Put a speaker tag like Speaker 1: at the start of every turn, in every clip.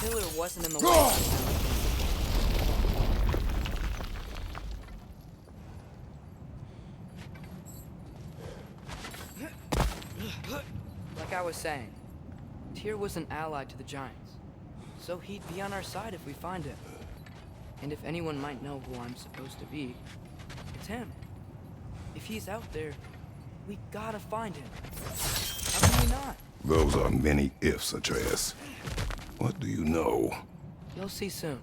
Speaker 1: pillar wasn't in the way. Like I was saying, Tyr was an ally to the Giants, so he'd be on our side if we find him. And if anyone might know who I'm supposed to be, it's him. If he's out there, we gotta find him. How can we not?
Speaker 2: Those are many ifs, Atreus. What do you know?
Speaker 1: You'll see soon.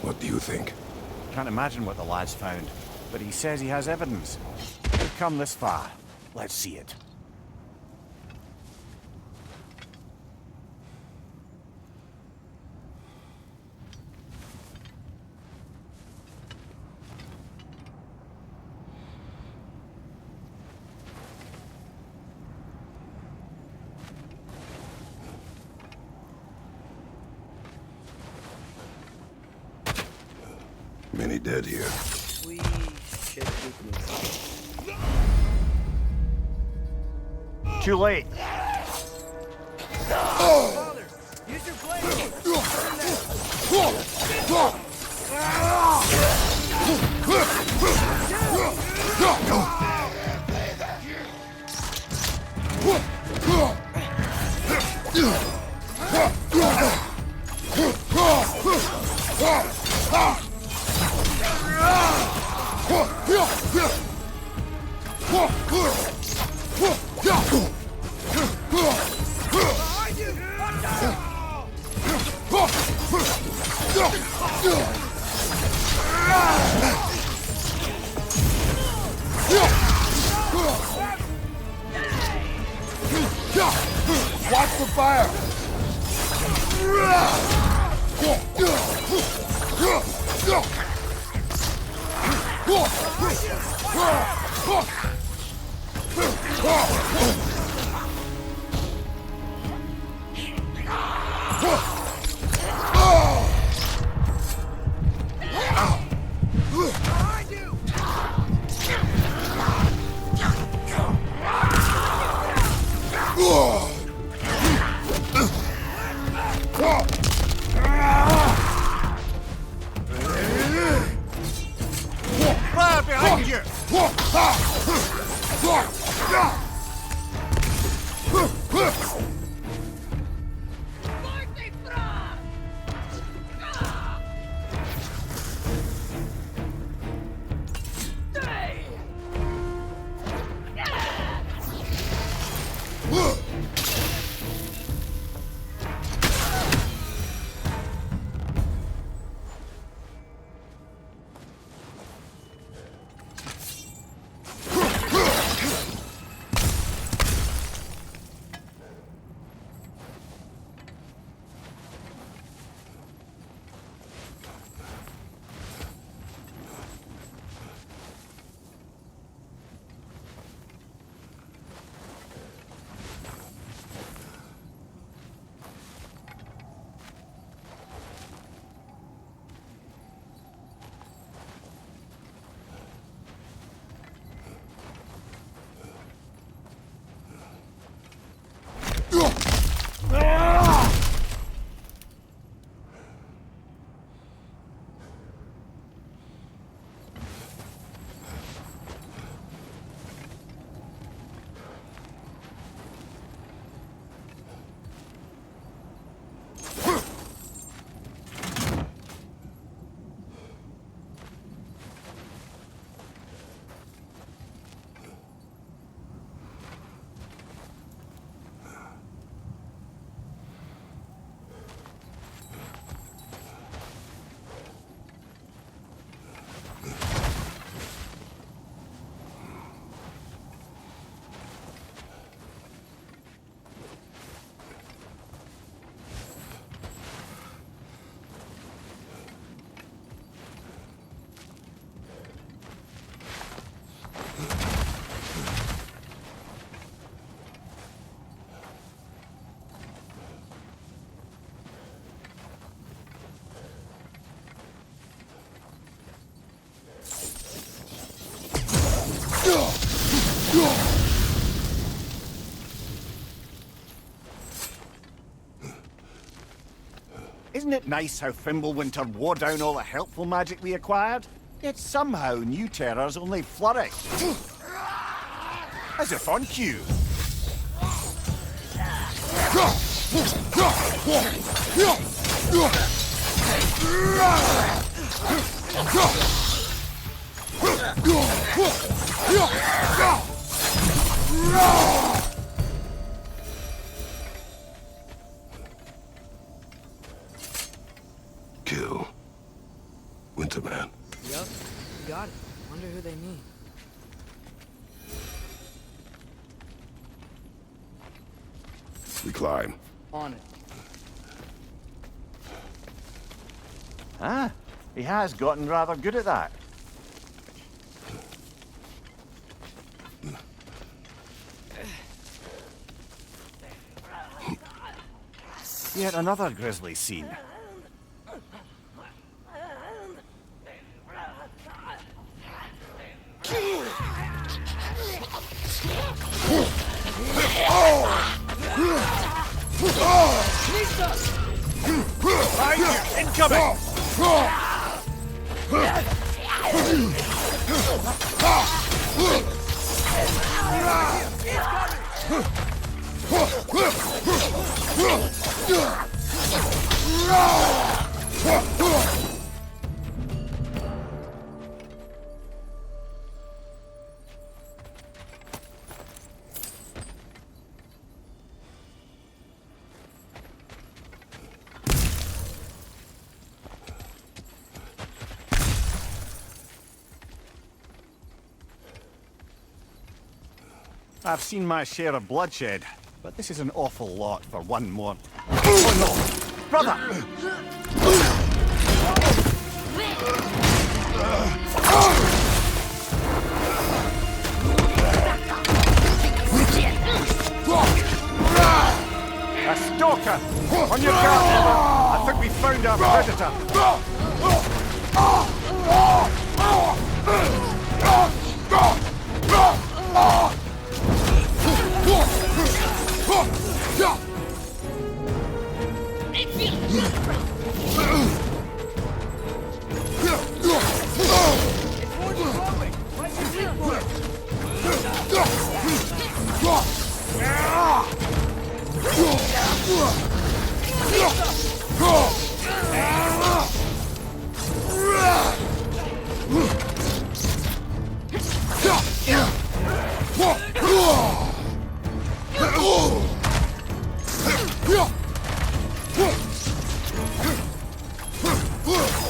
Speaker 2: What do you think?
Speaker 3: Can't imagine what the lad's found, but he says he has evidence. We've come this far. Let's see it.
Speaker 2: Many dead here.
Speaker 1: We should keep moving.
Speaker 3: Too late.
Speaker 1: Father, use your blade!
Speaker 2: Watch the fire!
Speaker 3: Fire behind you! Isn't it nice how Fimbulwinter wore down all the helpful magic we acquired? Yet somehow new terrors only flourish. As if on cue.
Speaker 2: Kill. Winterman.
Speaker 1: Yup, got it. Wonder who they mean.
Speaker 2: We climb.
Speaker 1: On it.
Speaker 3: Ah, he has gotten rather good at that. Yet another grisly scene. Incoming! I've seen my share of bloodshed, but this is an awful lot for one more. Oh no! Brother! A stalker! On your guard, brother! I think we found our predator!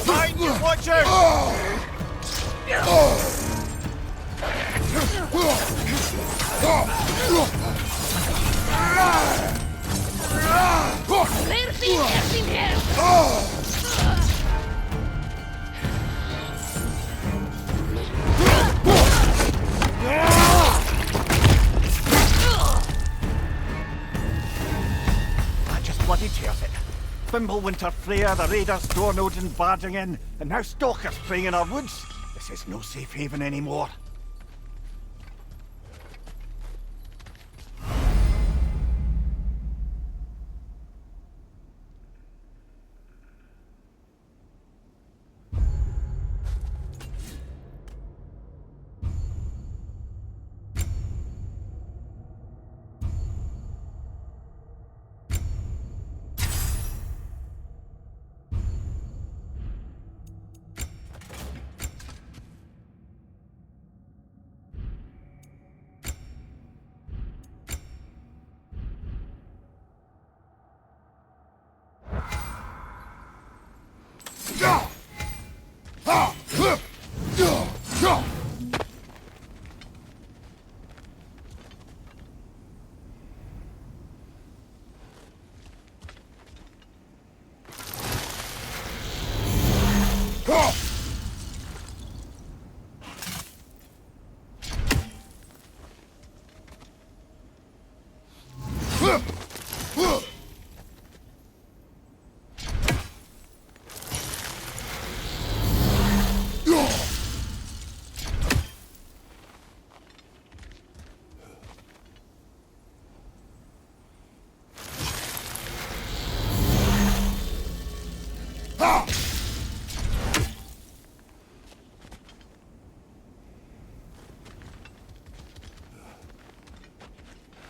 Speaker 3: Mind you, watch out! That just bloody tears it. Fimbulwinter, Freya, the raiders, Stornodin barging in, and now stalkers preying in our woods. This is no safe haven anymore.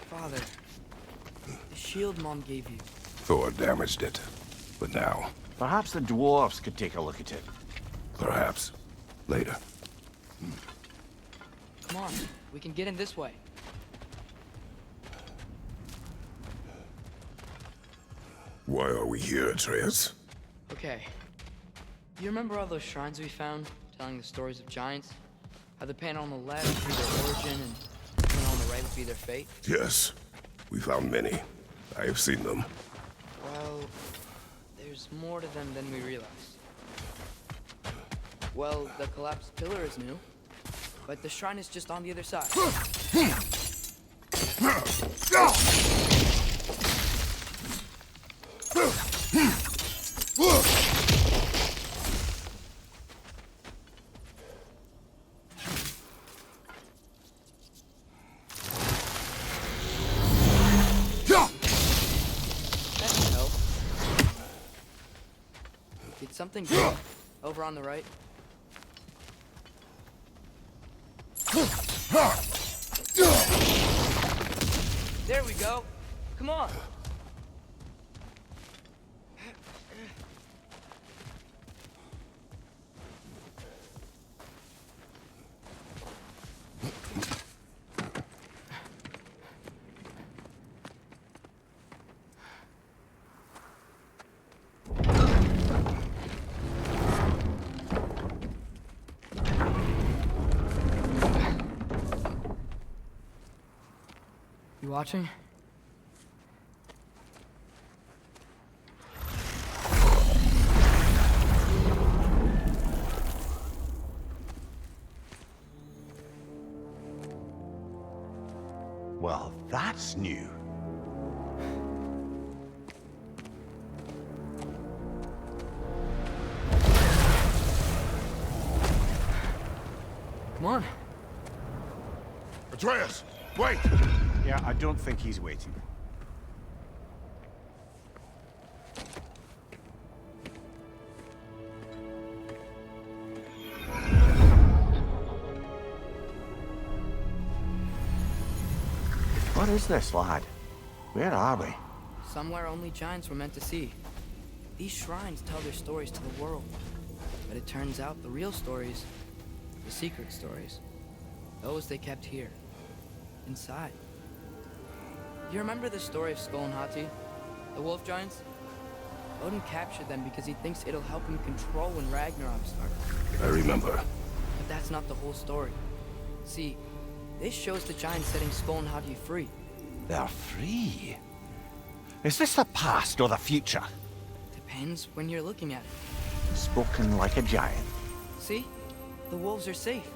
Speaker 1: Father, the shield Mom gave you.
Speaker 2: Thor damaged it. But now,
Speaker 3: Perhaps the dwarves could take a look at it.
Speaker 2: perhaps, later.
Speaker 1: Come on, we can get in this way.
Speaker 2: Why are we here, Atreus?
Speaker 1: Okay. You remember all those shrines we found, telling the stories of giants? How the panel on the left would be their origin, and the panel on the right would be their fate?
Speaker 2: Yes, we found many. I have seen them.
Speaker 1: Well, there's more to them than we realize. Well, the collapsed pillar is new, but the shrine is just on the other side. That can help. Did something go over on the right? There we go. Come on. You watching?
Speaker 3: Well, that's new.
Speaker 1: Come on.
Speaker 2: Atreus, wait!
Speaker 3: Yeah, I don't think he's waiting. What is this, lad? Where are we?
Speaker 1: Somewhere only giants were meant to see. These shrines tell their stories to the world. But it turns out the real stories, the secret stories, those they kept here, inside. You remember the story of Skull and Hati, the wolf giants? Odin captured them because he thinks it'll help him control when Ragnarok starts.
Speaker 2: I remember.
Speaker 1: But that's not the whole story. See, this shows the giants setting Skull and Hati free.
Speaker 3: They're free. Is this the past or the future?
Speaker 1: Depends when you're looking at it.
Speaker 3: Spoken like a giant.
Speaker 1: See? The wolves are safe.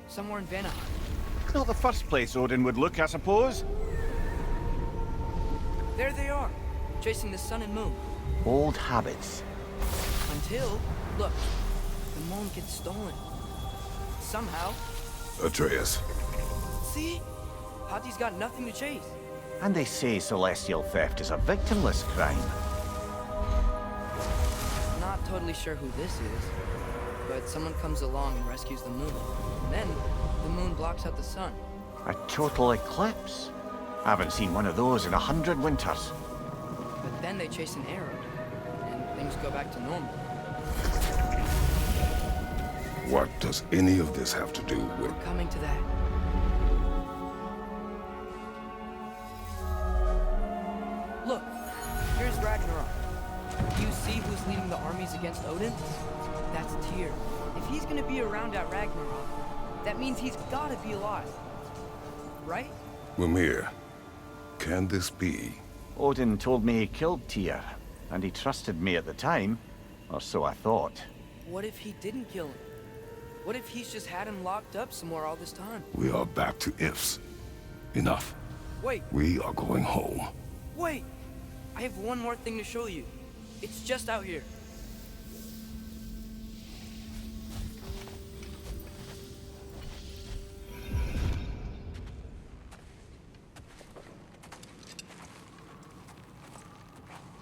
Speaker 1: Somewhere in Vanaheim.
Speaker 3: Not the first place Odin would look, I suppose.
Speaker 1: There they are, chasing the sun and moon.
Speaker 3: Old habits.
Speaker 1: Until, look, the moon gets stolen. Somehow.
Speaker 2: Atreus,
Speaker 1: See? Hati's got nothing to chase.
Speaker 3: And they say celestial theft is a victimless crime.
Speaker 1: Not totally sure who this is, but someone comes along and rescues the moon. Then, the moon blocks out the sun.
Speaker 3: A total eclipse. I haven't seen one of those in 100 winters.
Speaker 1: But then they chase an arrow, and things go back to normal.
Speaker 2: what does any of this have to do with...
Speaker 1: We're coming to that. Look, here's Ragnarok. Do you see who's leading the armies against Odin? That's Tyr. If he's gonna be around at Ragnarok, that means he's gotta be alive. Right?
Speaker 2: Mimir, can this be?
Speaker 3: Odin told me he killed Tyr, and he trusted me at the time, or so I thought.
Speaker 1: What if he didn't kill him? What if he's just had him locked up somewhere all this time?
Speaker 2: We are back to ifs. Enough.
Speaker 1: Wait,
Speaker 2: We are going home.
Speaker 1: wait! I have one more thing to show you. It's just out here.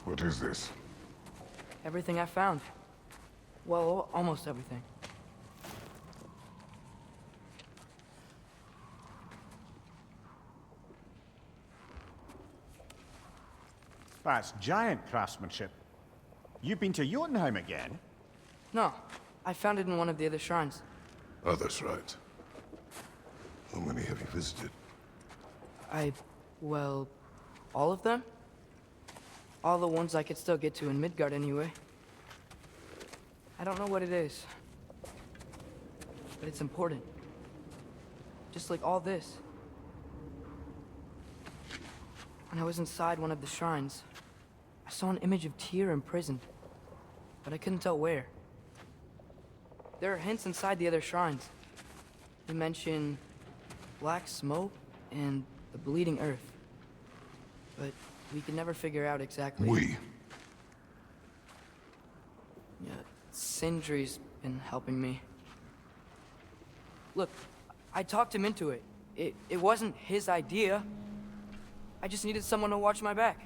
Speaker 2: What is this?
Speaker 1: Everything I found. Well, almost everything.
Speaker 3: That's giant craftsmanship. You've been to Jotunheim again?
Speaker 1: No, I found it in one of the other shrines.
Speaker 2: Other shrines. How many have you visited?
Speaker 1: Well, all of them? All the ones I could still get to in Midgard anyway. I don't know what it is, but it's important. Just like all this. When I was inside one of the shrines, I saw an image of Tyr imprisoned, but I couldn't tell where. There are hints inside the other shrines. They mention black smoke and the bleeding earth, but we could never figure out exactly. Yeah, Sindri's been helping me. Look, I talked him into it. It wasn't his idea. I just needed someone to watch my back.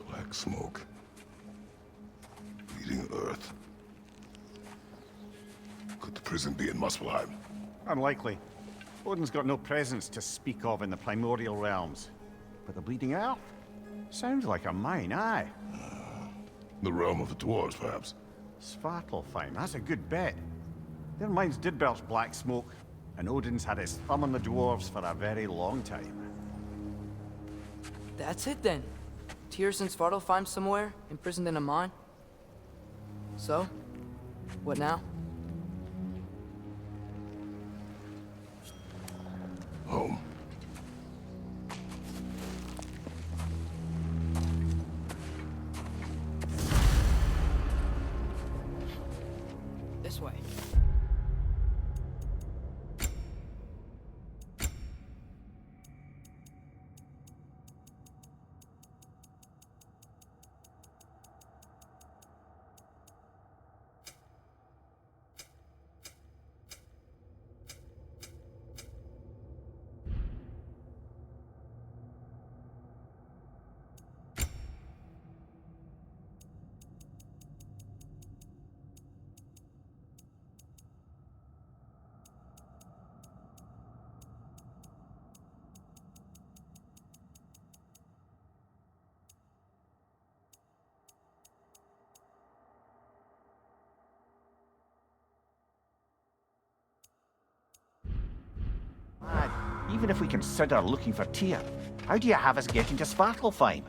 Speaker 2: Black smoke. Bleeding earth. Could the prison be in Muspelheim?
Speaker 3: Unlikely. Odin's got no presence to speak of in the primordial realms. But the bleeding earth? Sounds like a mine, aye.
Speaker 2: The realm of the dwarves, perhaps?
Speaker 3: Svartalfheim, that's a good bet. Their mines did belch black smoke, and Odin's had his thumb on the dwarves for a very long time.
Speaker 1: That's it then. Tyr's in Svartalfheim somewhere, imprisoned in a mine. So, what now?
Speaker 2: Home.
Speaker 1: This way.
Speaker 3: Even if we consider looking for Tyr, how do you have us getting to Svartalfheim?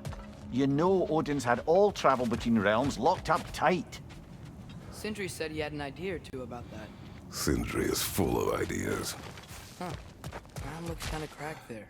Speaker 3: You know Odin's had all travel between realms locked up tight.
Speaker 1: Sindri said he had an idea or two about that.
Speaker 2: Sindri is full of ideas.
Speaker 1: Huh. Ground looks kind of cracked there.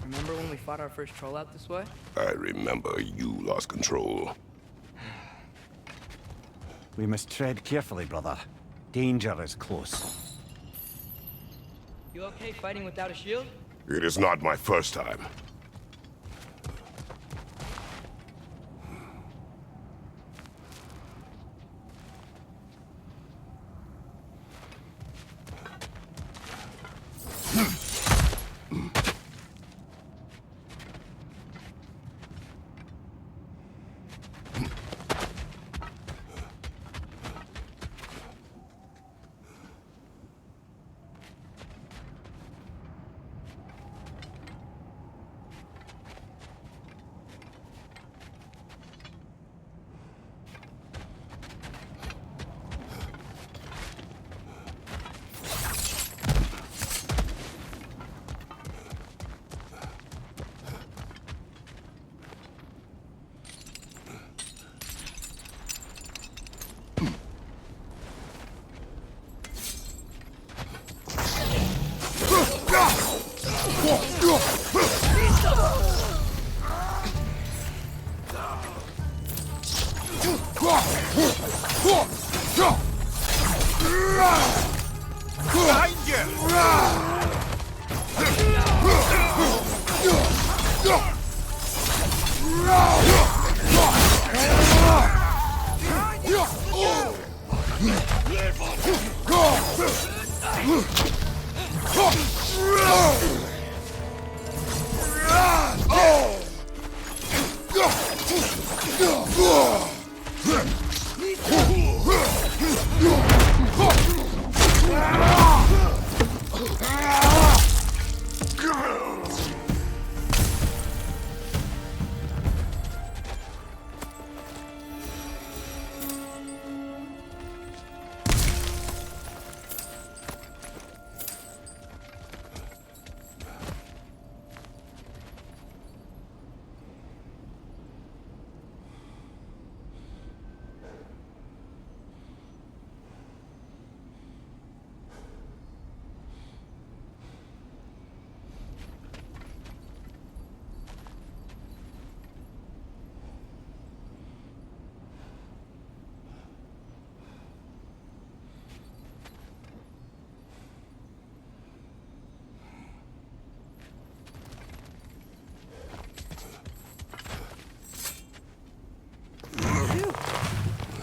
Speaker 1: Remember when we fought our first troll out this way?
Speaker 2: I remember you lost control.
Speaker 3: We must tread carefully, brother. Danger is close.
Speaker 1: You okay fighting without a shield?
Speaker 2: It is not my first time.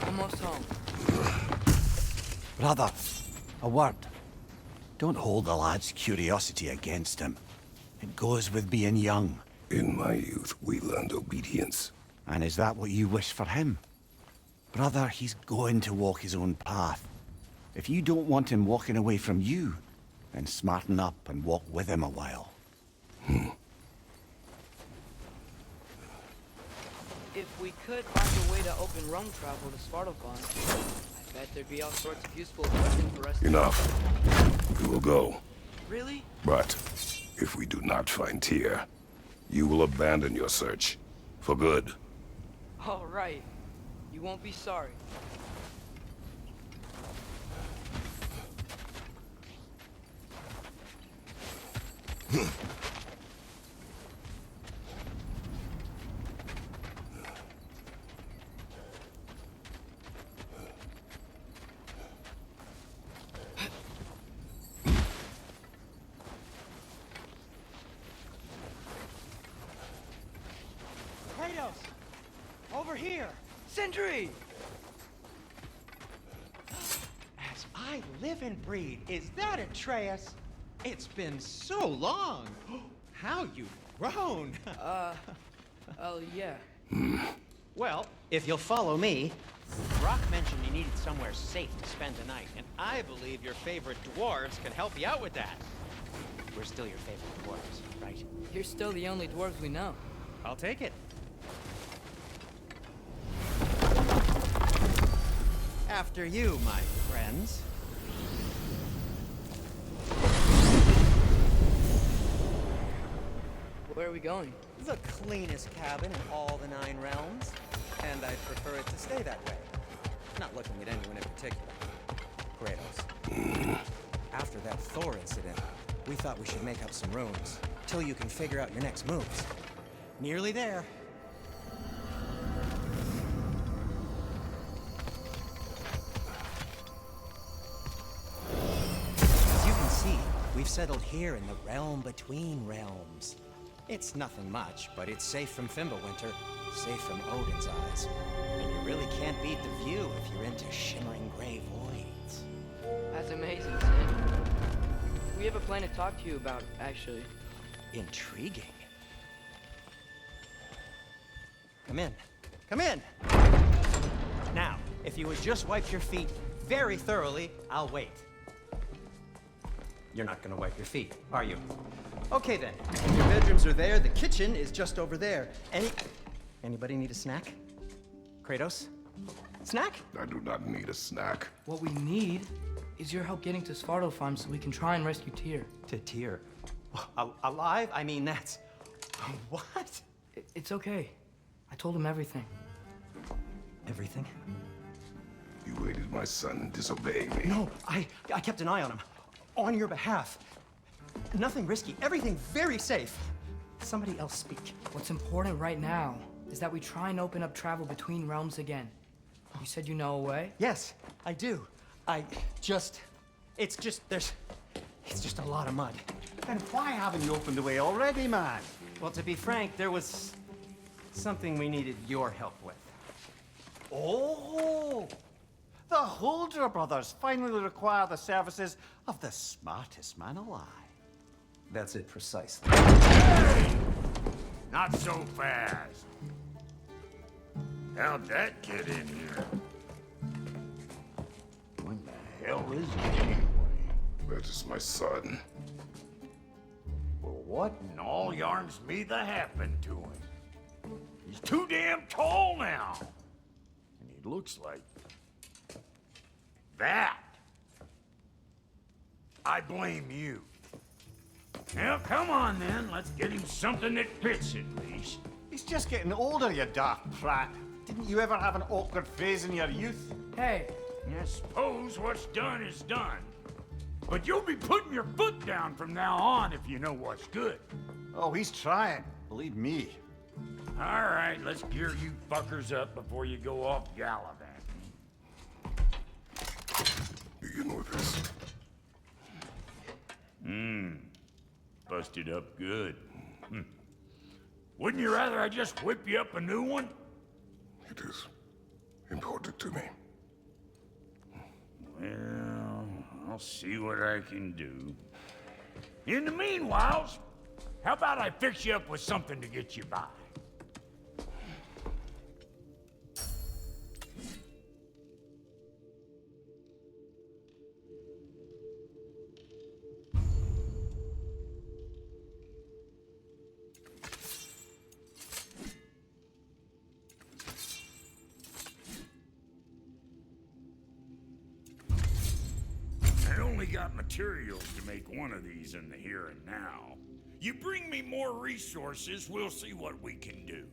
Speaker 1: Almost home.
Speaker 3: Brother, a word. Don't hold the lad's curiosity against him. It goes with being young.
Speaker 2: In my youth, we learned obedience.
Speaker 3: And is that what you wish for him? Brother, he's going to walk his own path. If you don't want him walking away from you, then smarten up and walk with him a while.
Speaker 1: If we could find a way to open rum travel to Svartalfheim, I bet there'd be all sorts of useful equipment for us to...
Speaker 2: Enough. We will go.
Speaker 1: Really?
Speaker 2: But if we do not find Tyr, you will abandon your search. For good.
Speaker 1: All right. You won't be sorry.
Speaker 4: Kratos! Over here!
Speaker 1: Sentry!
Speaker 4: As I live and breathe, is that Atreus? It's been so long! How you've grown!
Speaker 1: Oh, yeah.
Speaker 4: Well, if you'll follow me... Brock mentioned you needed somewhere safe to spend the night, and I believe your favorite dwarves can help you out with that. We're still your favorite dwarves, right?
Speaker 1: You're still the only dwarves we know.
Speaker 4: I'll take it. After you, my friends.
Speaker 1: Where are we going?
Speaker 5: The cleanest cabin in all the 9 realms, and I'd prefer it to stay that way. Not looking at anyone in particular. Kratos. After that Thor incident, we thought we should make up some runes, till you can figure out your next moves. Nearly there. As you can see, we've settled here in the realm between realms. It's nothing much, but it's safe from Fimbulwinter, safe from Odin's eyes. And you really can't beat the view if you're into shimmering gray voids.
Speaker 1: That's amazing, Sid. We have a plan to talk to you about, actually.
Speaker 5: Intriguing. Come in. Come in! Now, if you would just wipe your feet very thoroughly, I'll wait. You're not gonna wipe your feet, are you? Okay then. Your bedrooms are there, the kitchen is just over there. Anybody need a snack? Kratos? Snack?
Speaker 2: I do not need a snack.
Speaker 1: What we need is your help getting to Svartalfheim so we can try and rescue Tyr.
Speaker 5: To Tyr. Alive? I mean, that's... What?
Speaker 1: It's okay. I told him everything.
Speaker 5: Everything?
Speaker 2: You aided my son disobeying me.
Speaker 5: No, I kept an eye on him. On your behalf. Nothing risky, everything very safe. Somebody else speak.
Speaker 1: What's important right now is that we try and open up travel between realms again. You said you know a way?
Speaker 5: Yes, I do. It's just a lot of mud.
Speaker 3: Then why haven't you opened the way already, man?
Speaker 5: Well, to be frank, there was something we needed your help with.
Speaker 3: Oh! The Holder brothers finally require the services of the smartest man alive.
Speaker 5: That's it precisely.
Speaker 6: Not so fast. How'd that get in here? When the hell is it anyway?
Speaker 2: That is my son.
Speaker 6: Well, what in all yarns me that happened to him? He's too damn tall now. And he looks like... that. I blame you. Now, come on then. Let's get him something that fits at least.
Speaker 3: He's just getting older, you daft prat. Didn't you ever have an awkward phase in your youth?
Speaker 1: Hey,
Speaker 6: I suppose what's done is done. But you'll be putting your foot down from now on if you know what's good.
Speaker 3: Oh, he's trying. Believe me.
Speaker 6: All right, let's gear you fuckers up before you go off gallivanting.
Speaker 2: You know this.
Speaker 6: Busted up good. Wouldn't you rather I just whip you up a new one?
Speaker 2: It is important to me.
Speaker 6: Well, I'll see what I can do. In the meanwhile, how about I fix you up with something to get you by? Got materials to make one of these in the here and now. You bring me more resources, we'll see what we can do.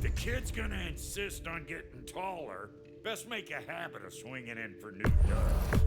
Speaker 6: The kid's gonna insist on getting taller. Best make a habit of swinging in for new dubs.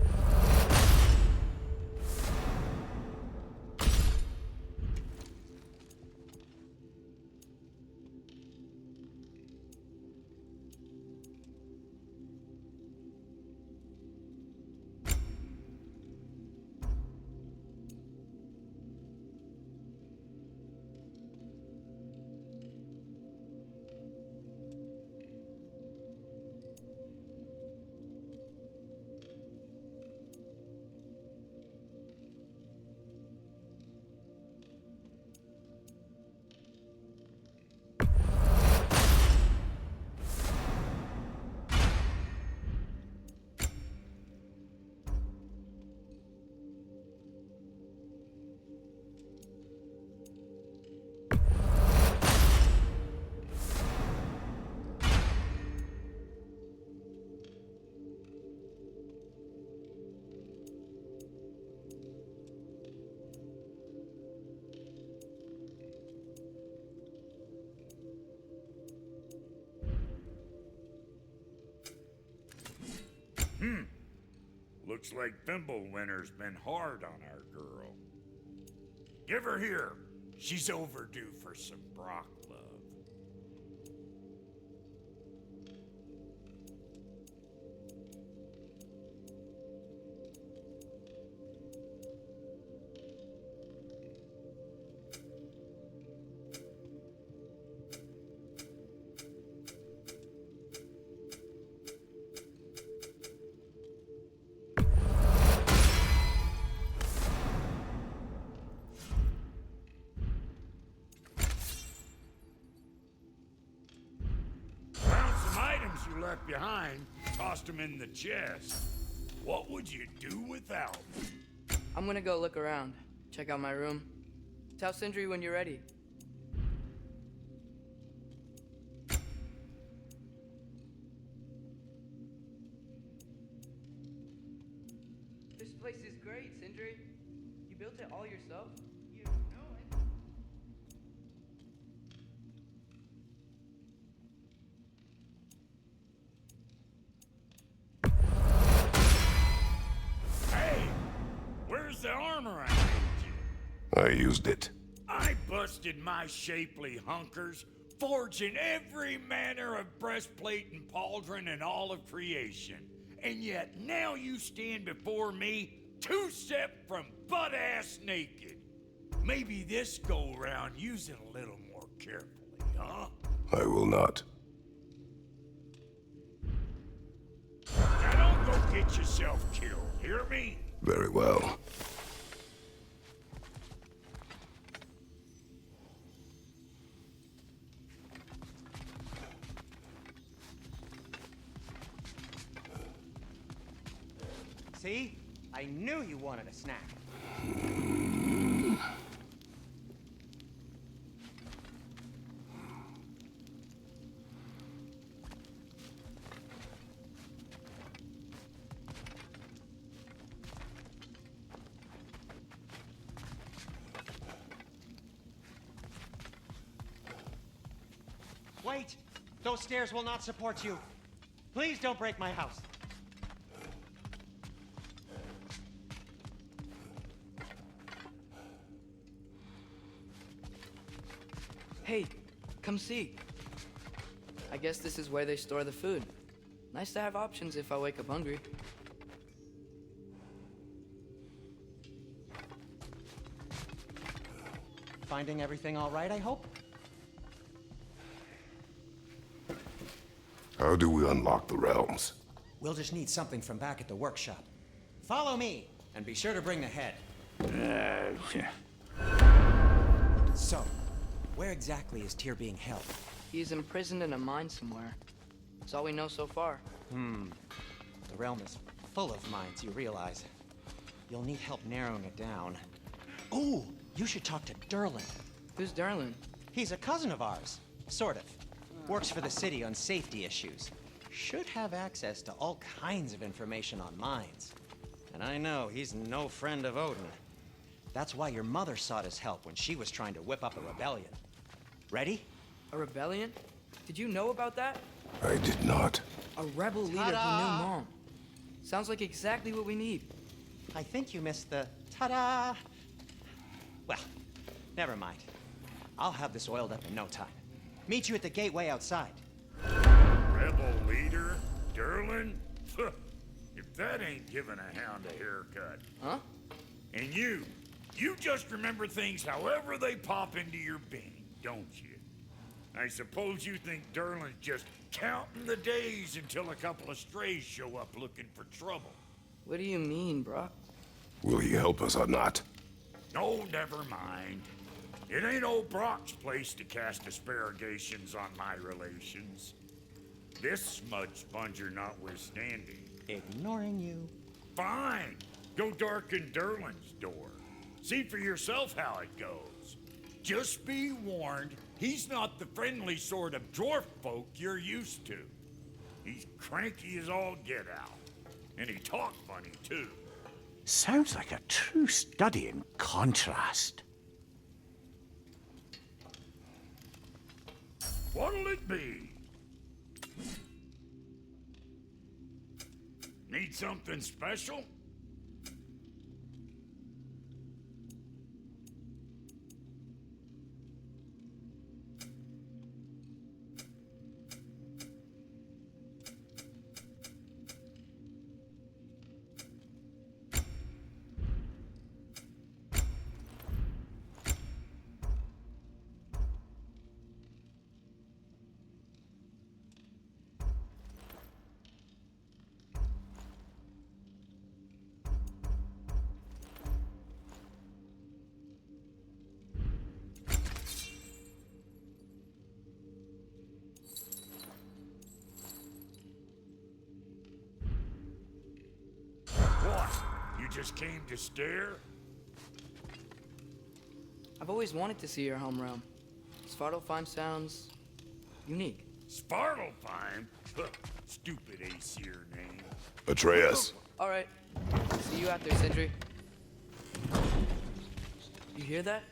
Speaker 6: Looks like Thimblewinter's been hard on our girl. Give her here. She's overdue for some Brock love. You left behind, tossed them in the chest. What would you do without them?
Speaker 1: I'm gonna go look around, check out my room. Tell Sindri when you're ready. This place is great, Sindri. You built it all yourself? You know it.
Speaker 6: Hey! Where's the armor I made you?
Speaker 2: I used it.
Speaker 6: I busted my shapely hunkers, forging every manner of breastplate and pauldron in all of creation. And yet now you stand before me, two-step from butt-ass naked. Maybe this go-round use it a little more carefully, huh?
Speaker 2: I will not.
Speaker 6: Now don't go get yourself killed, hear me?
Speaker 2: Very well.
Speaker 5: See? I knew you wanted a snack.
Speaker 4: Wait! Those stairs will not support you. Please don't break my house.
Speaker 1: Hey, come see. I guess this is where they store the food. Nice to have options if I wake up hungry.
Speaker 5: Finding everything all right, I hope?
Speaker 2: How do we unlock the realms?
Speaker 5: We'll just need something from back at the workshop. Follow me, and be sure to bring the head. So, where exactly is Tyr being held?
Speaker 1: He's imprisoned in a mine somewhere. That's all we know so far.
Speaker 5: The realm is full of mines, you realize. You'll need help narrowing it down. Oh, you should talk to Derlin.
Speaker 1: Who's Darlin?
Speaker 5: He's a cousin of ours, sort of. Works for the city on safety issues. Should have access to all kinds of information on mines. And I know he's no friend of Odin. That's why your mother sought his help when she was trying to whip up a rebellion. Ready?
Speaker 1: A rebellion? Did you know about that?
Speaker 2: I did not.
Speaker 1: A rebel leader who knew Mom. Sounds like exactly what we need.
Speaker 5: I think you missed the ta-da. Well, never mind. I'll have this oiled up in no time. Meet you at the gateway outside.
Speaker 6: Rebel leader? Derlin? If that ain't giving a hound a haircut.
Speaker 1: Huh?
Speaker 6: And you just remember things however they pop into your being, don't you? I suppose you think Derlin's just counting the days until a couple of strays show up looking for trouble.
Speaker 1: What do you mean, Brock?
Speaker 2: Will he help us or not?
Speaker 6: No, never mind. It ain't old Brock's place to cast asparagations on my relations. This smudge sponger notwithstanding.
Speaker 5: Ignoring you.
Speaker 6: Fine. Go darken Derlin's door. See for yourself how it goes. Just be warned, he's not the friendly sort of dwarf folk you're used to. He's cranky as all get out. And he talk funny, too.
Speaker 3: Sounds like a true study in contrast.
Speaker 6: What'll it be? Need something special? just came to stare?
Speaker 1: I've always wanted to see your home realm. Svartalfheim sounds unique.
Speaker 6: Svartalfheim? Stupid ACER name.
Speaker 2: Atreus,
Speaker 1: All right. See you out there, Sindri. You hear that?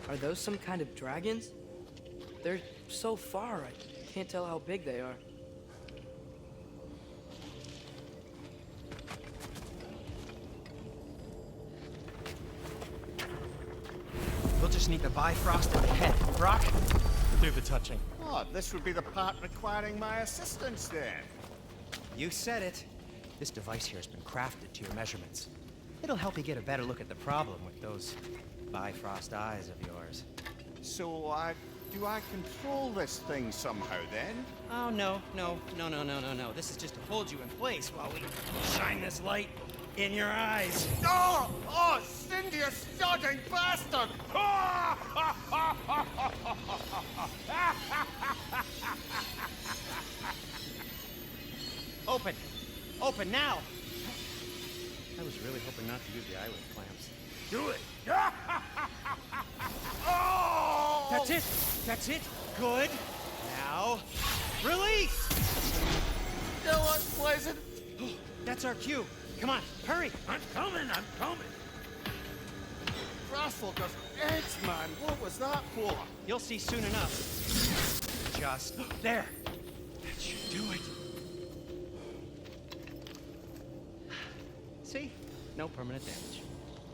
Speaker 1: Are those some kind of dragons? They're so far, I can't tell how big they are.
Speaker 5: We'll just need the Bifrost in the head. Brock, do the touching.
Speaker 3: Oh, this would be the part requiring my assistance then.
Speaker 5: You said it. This device here has been crafted to your measurements. It'll help you get a better look at the problem with those Bifrost eyes of yours.
Speaker 3: So, do I control this thing somehow then?
Speaker 5: Oh, no. This is just to hold you in place while we shine this light in your eyes.
Speaker 3: Oh! Oh, Cindy, you sodding bastard!
Speaker 5: Open! Open now! I was really hoping not to use the eyelid clamps.
Speaker 6: Do it!
Speaker 3: Oh!
Speaker 5: That's it! That's it! Good! Now, release!
Speaker 3: Still unpleasant.
Speaker 5: That's our cue. Come on, hurry!
Speaker 6: I'm coming!
Speaker 3: Grasshopper's eggs, man. What was that for?
Speaker 5: You'll see soon enough. Just there. That should do it. See? No permanent damage.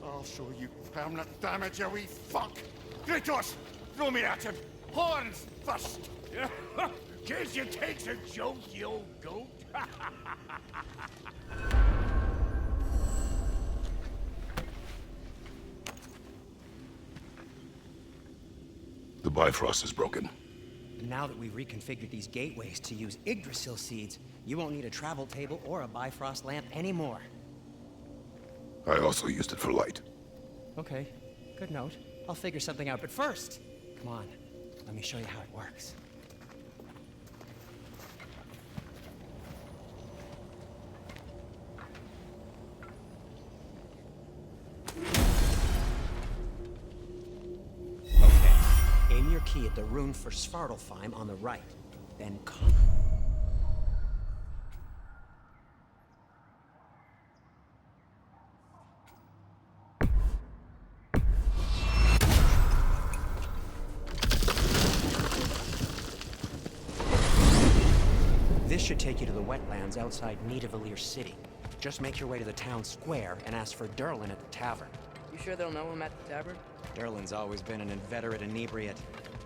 Speaker 3: I'll show you permanent damage, you wee fuck. Kratos, throw me at him. Horns first.
Speaker 6: Guess you takes a joke, you old goat.
Speaker 2: the Bifrost is broken.
Speaker 5: Now that we've reconfigured these gateways to use Yggdrasil seeds, you won't need a travel table or a Bifrost lamp anymore.
Speaker 2: I also used it for light.
Speaker 5: Okay, good note. I'll figure something out, but first, come on, let me show you how it works. Okay, aim your key at the rune for Svartalfheim on the right, then come. This should take you to the wetlands outside Nidavellir City. Just make your way to the town square and ask for Derlin at the tavern.
Speaker 1: You sure they'll know him at the tavern?
Speaker 5: Derlin's always been an inveterate inebriate.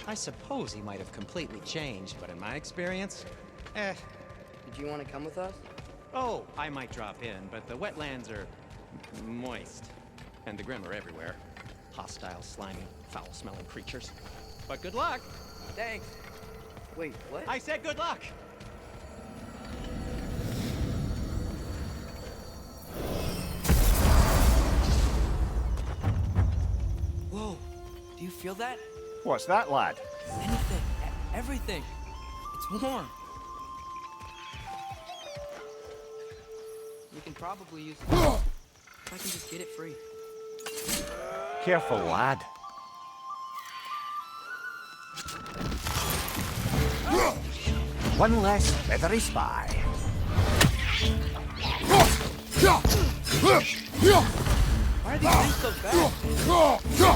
Speaker 5: I suppose he might have completely changed, but in my experience,
Speaker 1: Did you want to come with us?
Speaker 5: Oh, I might drop in, but the wetlands are moist. And the Grim are everywhere. Hostile, slimy, foul-smelling creatures. But good luck!
Speaker 1: Thanks. Wait, what?
Speaker 5: I said good luck!
Speaker 1: Whoa, do you feel that?
Speaker 3: What's that, lad?
Speaker 1: Anything, everything. It's warm. We can probably use it. If I can just get it free.
Speaker 3: Careful, lad. One less feathery spy.
Speaker 1: Why are these things so fast?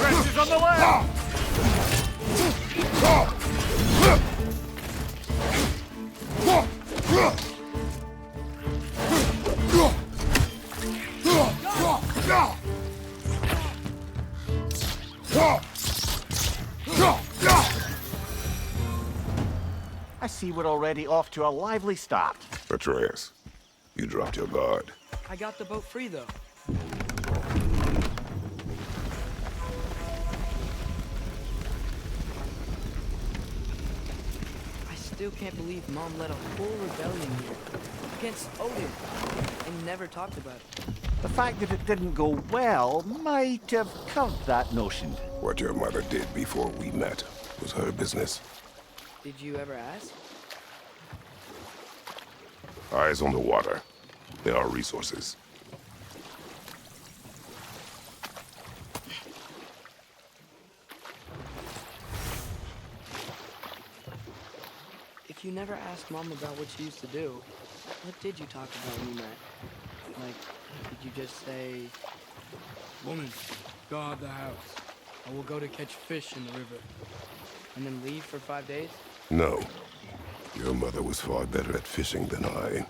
Speaker 3: Rest is on the way! I see we're already off to a lively start.
Speaker 2: Atreus, you dropped your guard.
Speaker 1: I got the boat free, though. still can't believe Mom led a whole rebellion here against Odin and never talked about it.
Speaker 3: The fact that it didn't go well might have curbed that notion.
Speaker 2: What your mother did before we met was her business.
Speaker 1: Did you ever ask?
Speaker 2: Eyes on the water. There are resources.
Speaker 1: If you never asked Mom about what she used to do, what did you talk about when you met? Like, did you just say, "Woman, guard the house. I will go to catch fish in the river," and then leave for 5 days?
Speaker 2: No. Your mother was far better at fishing than I.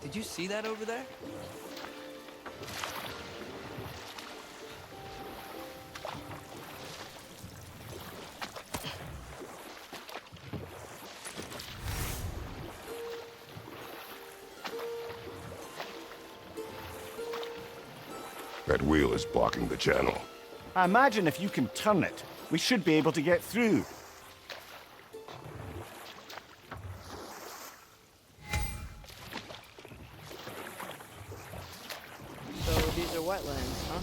Speaker 1: Did you see that over there?
Speaker 2: That wheel is blocking the channel.
Speaker 3: I imagine if you can turn it, we should be able to get through.
Speaker 1: So these are wetlands, huh?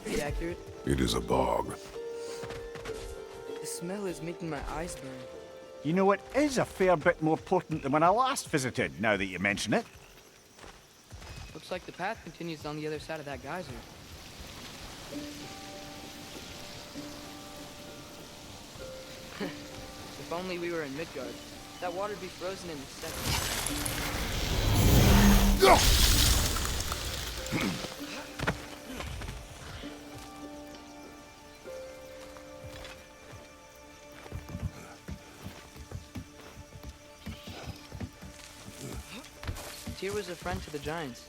Speaker 1: Pretty accurate.
Speaker 2: It is a bog.
Speaker 1: The smell is making my eyes burn.
Speaker 3: You know, it is a fair bit more potent than when I last visited, now that you mention it.
Speaker 1: Looks like the path continues on the other side of that geyser. If only we were in Midgard, that water'd be frozen in a second. Tyr was a friend to the Giants.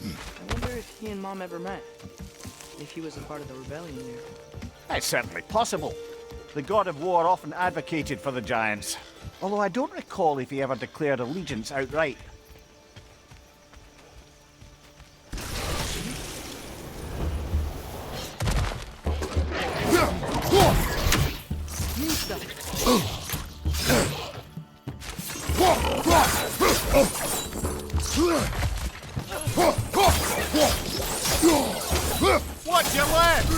Speaker 1: I wonder if he and Mom ever met. If he was a part of the rebellion here.
Speaker 3: It's certainly possible. The god of war often advocated for the Giants. Although I don't recall if he ever declared allegiance outright. Watch your left!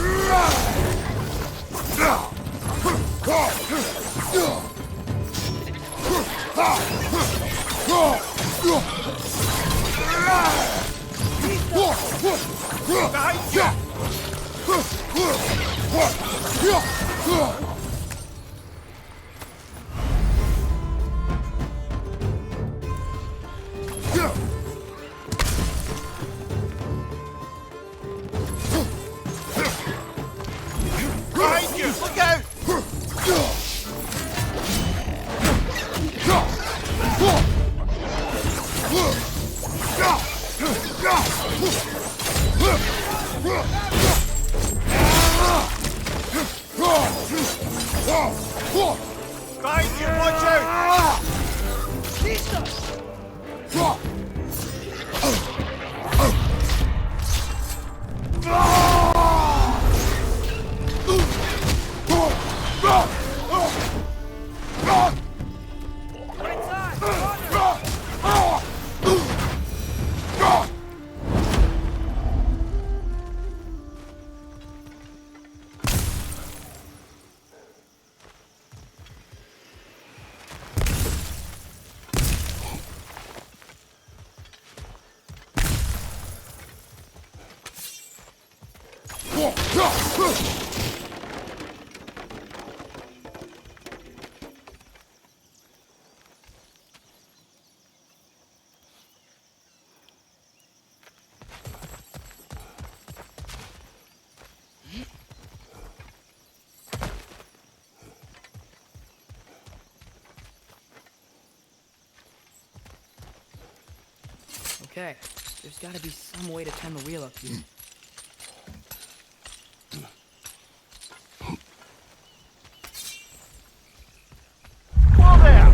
Speaker 3: Behind you! Behind you! Look out!
Speaker 1: Okay, there's gotta be some way to turn the wheel up here.
Speaker 3: Whoa there!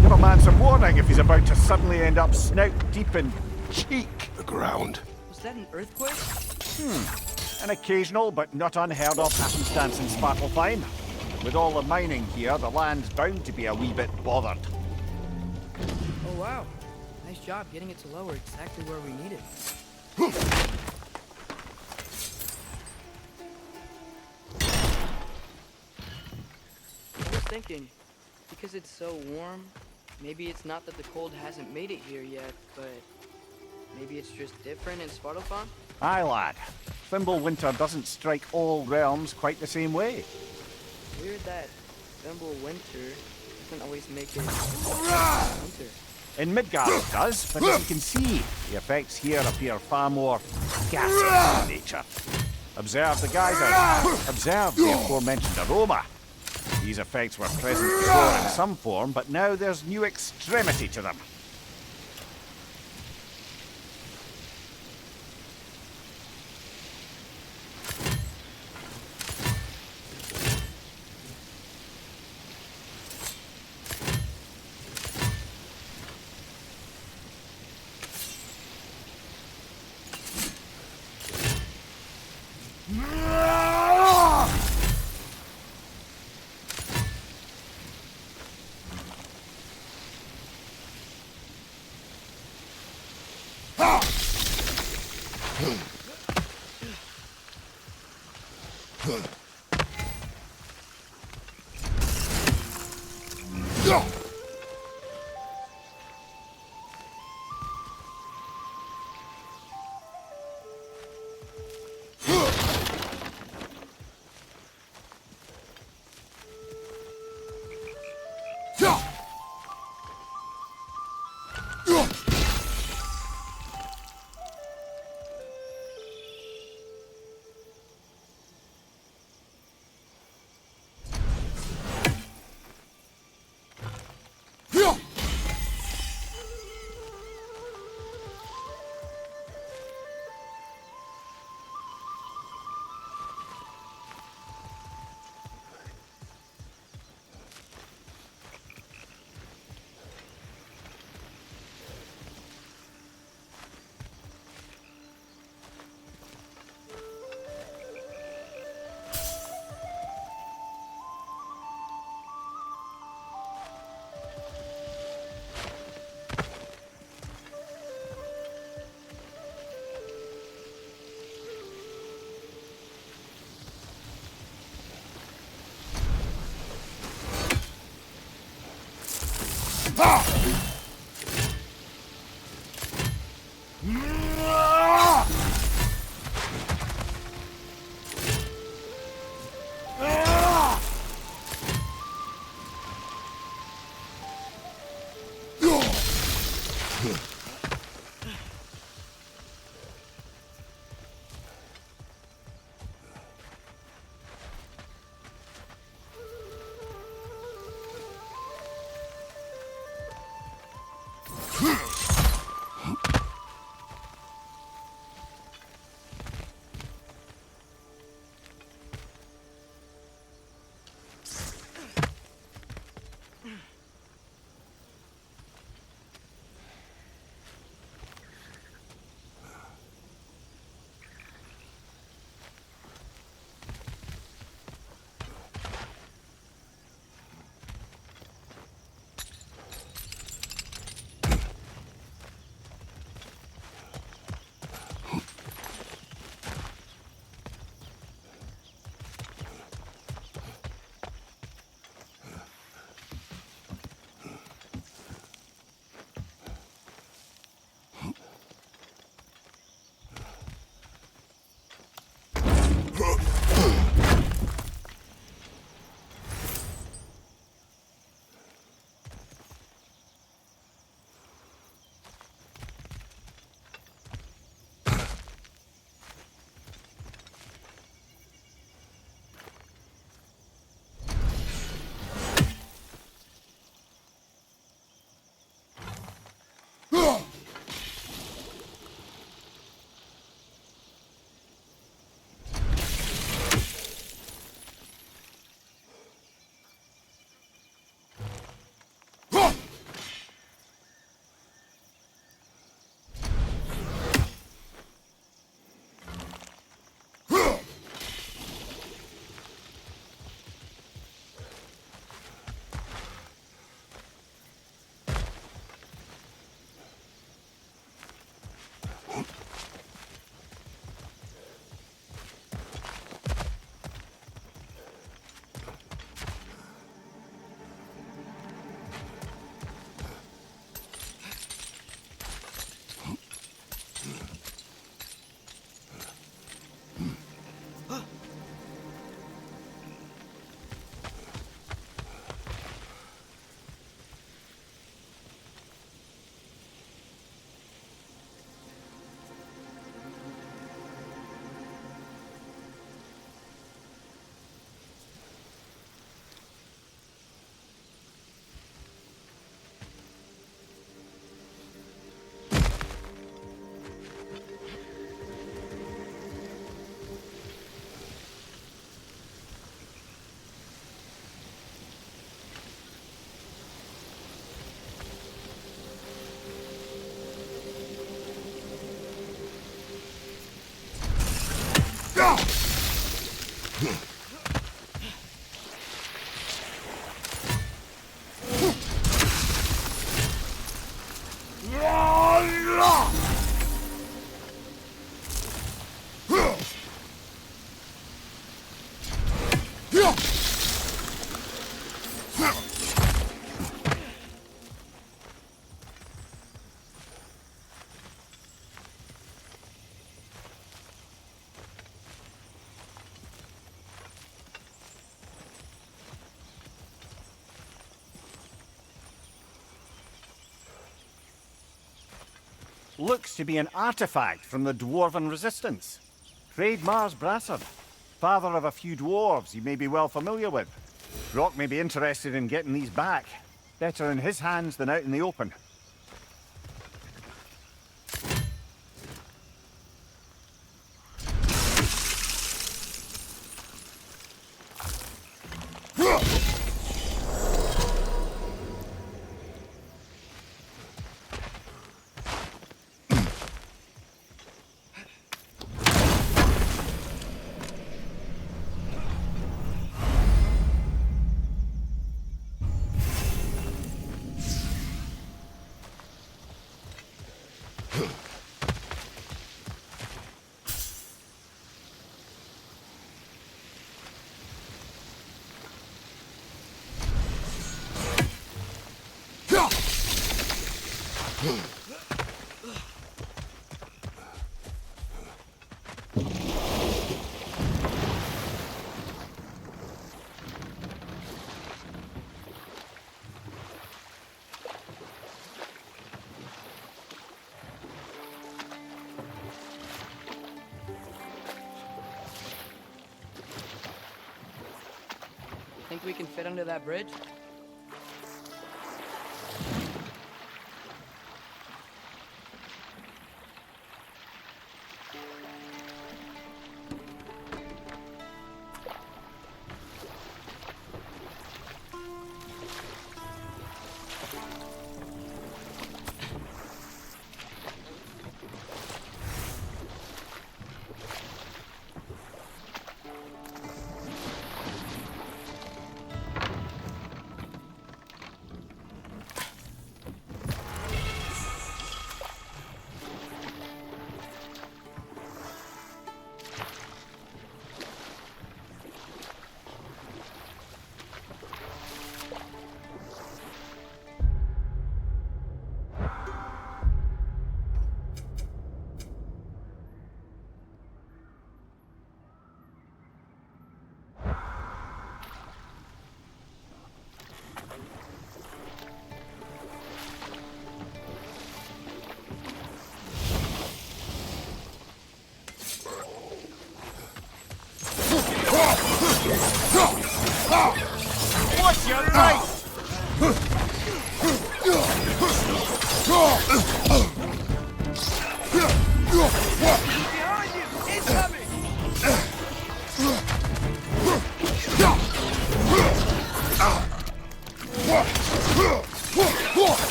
Speaker 3: Give a man some warning if he's about to suddenly end up snout deep in cheek.
Speaker 2: The ground.
Speaker 1: Was that an earthquake?
Speaker 3: An occasional but not unheard of happenstance in Svartalfheim. With all the mining here, the land's bound to be a wee bit bothered.
Speaker 1: Oh wow. Nice job getting it to lower exactly where we need it. I was thinking, because it's so warm, maybe it's not that the cold hasn't made it here yet, but maybe it's just different in Svartalfheim?
Speaker 3: Aye, lad. Fimbulwinter doesn't strike all realms quite the same way.
Speaker 1: Weird that Fimbulwinter doesn't always make it winter.
Speaker 3: In Midgard it does, but as you can see, the effects here appear far more ghastly in nature. Observe the geysers. Observe the aforementioned aroma. These effects were present before in some form, but now there's new extremity to them. Looks to be an artifact from the Dwarven Resistance. Mars Brassard, father of a few dwarves you may be well familiar with. Brock may be interested in getting these back. Better in his hands than out in the open.
Speaker 1: Think we can fit under that bridge?
Speaker 3: What's your right?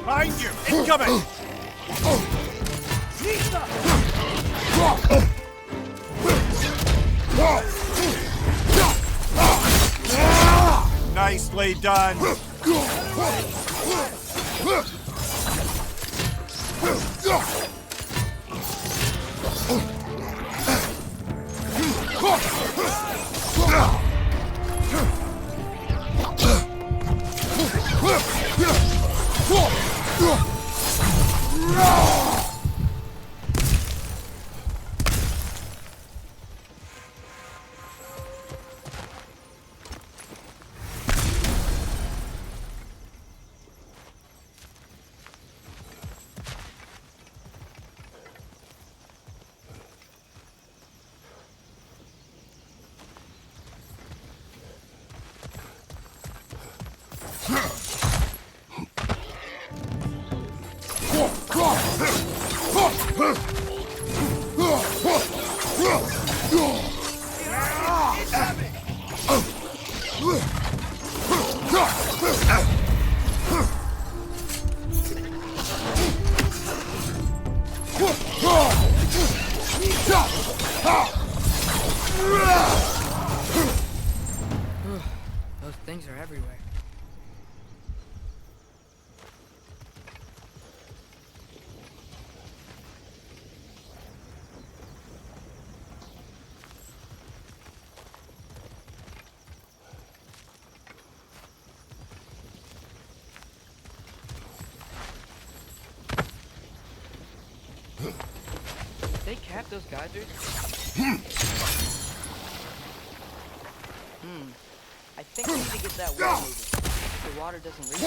Speaker 1: Behind you! Incoming!
Speaker 3: Behind you! Incoming! Nicely done!
Speaker 1: Those things are everywhere. Did they cap those geysers? I think we need to get that well moving. If the water doesn't reach.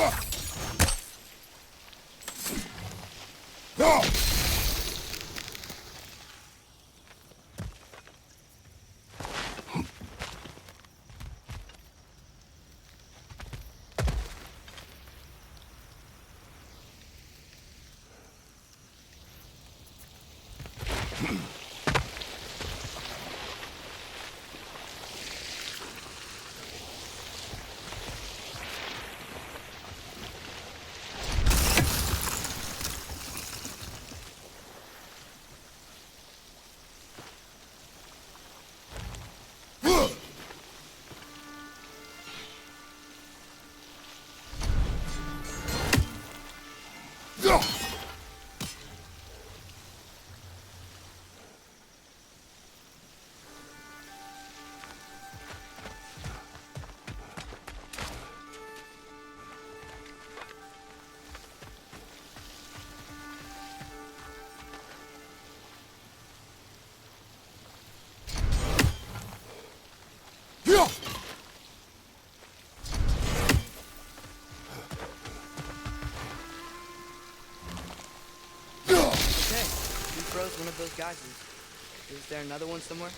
Speaker 1: Froze one of those geysers. Is there another one somewhere?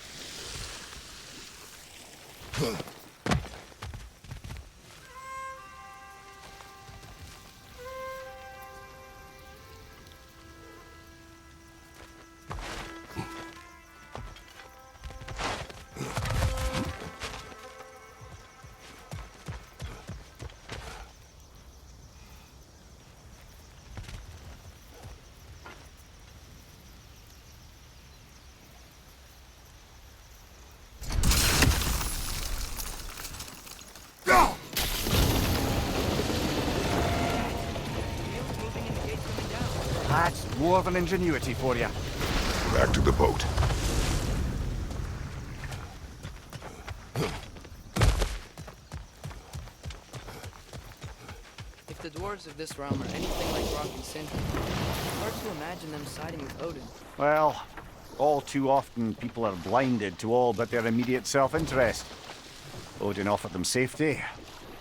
Speaker 3: That's more than ingenuity for you.
Speaker 2: Back to the boat.
Speaker 1: If the dwarves of this realm are anything like Rock and Cinder, it's hard to imagine them siding with Odin.
Speaker 3: Well, all too often people are blinded to all but their immediate self-interest. Odin offered them safety,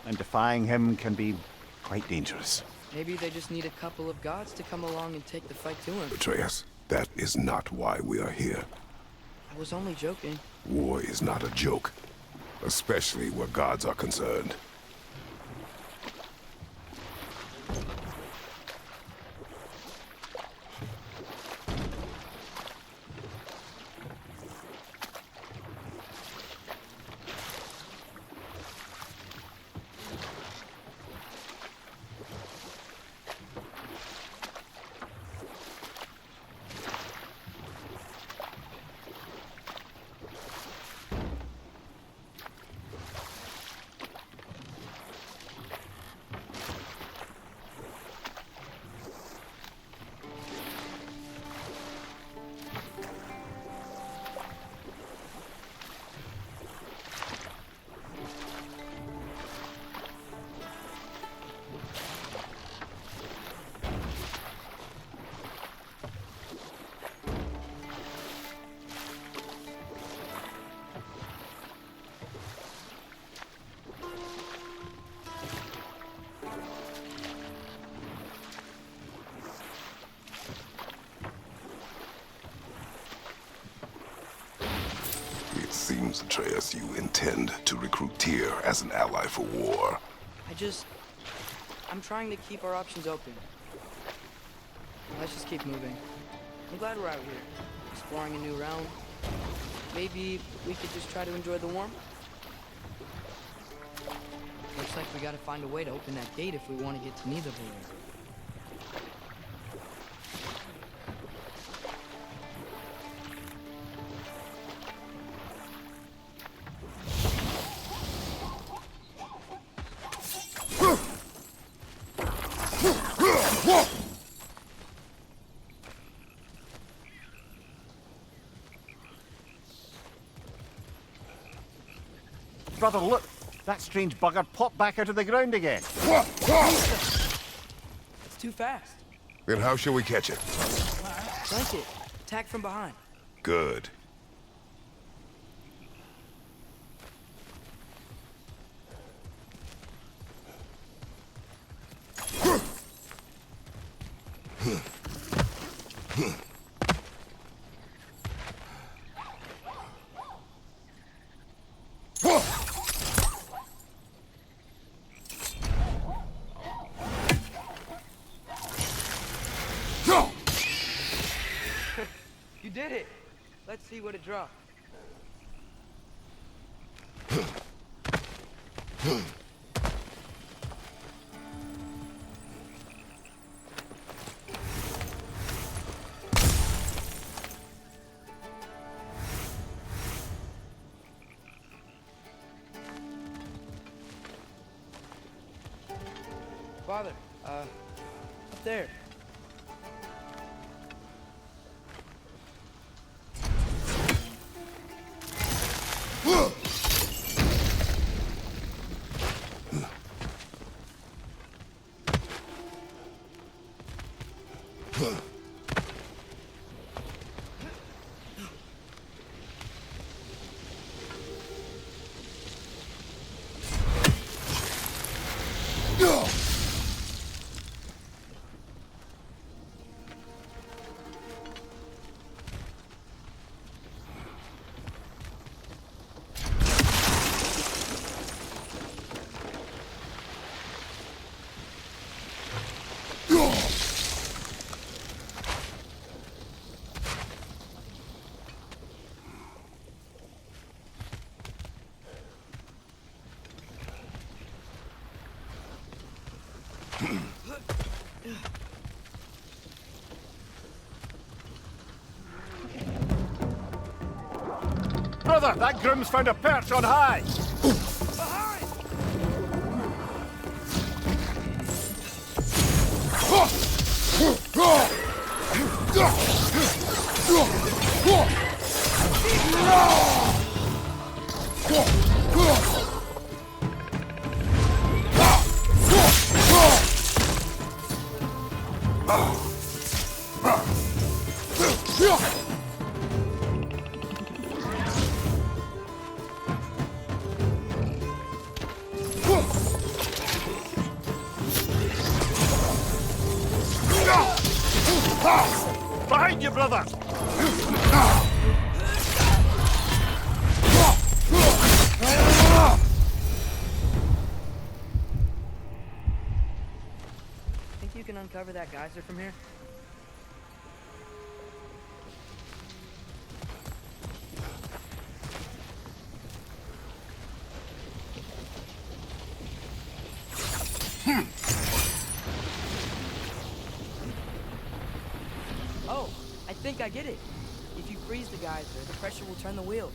Speaker 3: and defying him can be quite dangerous.
Speaker 1: Maybe they just need a couple of gods to come along and take the fight to him.
Speaker 2: Atreus, that is not why we are here.
Speaker 1: I was only joking.
Speaker 2: War is not a joke, especially where gods are concerned. It seems, Atreus, you intend to recruit Tyr as an ally for war.
Speaker 1: I'm trying to keep our options open. Let's just keep moving. I'm glad we're out here, exploring a new realm. Maybe we could just try to enjoy the warmth? Looks like we gotta find a way to open that gate if we want to get to Nidavellir.
Speaker 3: Brother, look! That strange bugger popped back out of the ground again.
Speaker 1: It's too fast.
Speaker 2: Then how shall we catch it?
Speaker 1: Flank it. Attack from behind.
Speaker 2: Good.
Speaker 1: You did it. Let's see what it dropped. Father, up there.
Speaker 3: Brother, that groom's found a perch on high! Behind you, brother!
Speaker 1: Think you can uncover that geyser from here? Oh, I think I get it. If you freeze the geyser, the pressure will turn the wheel.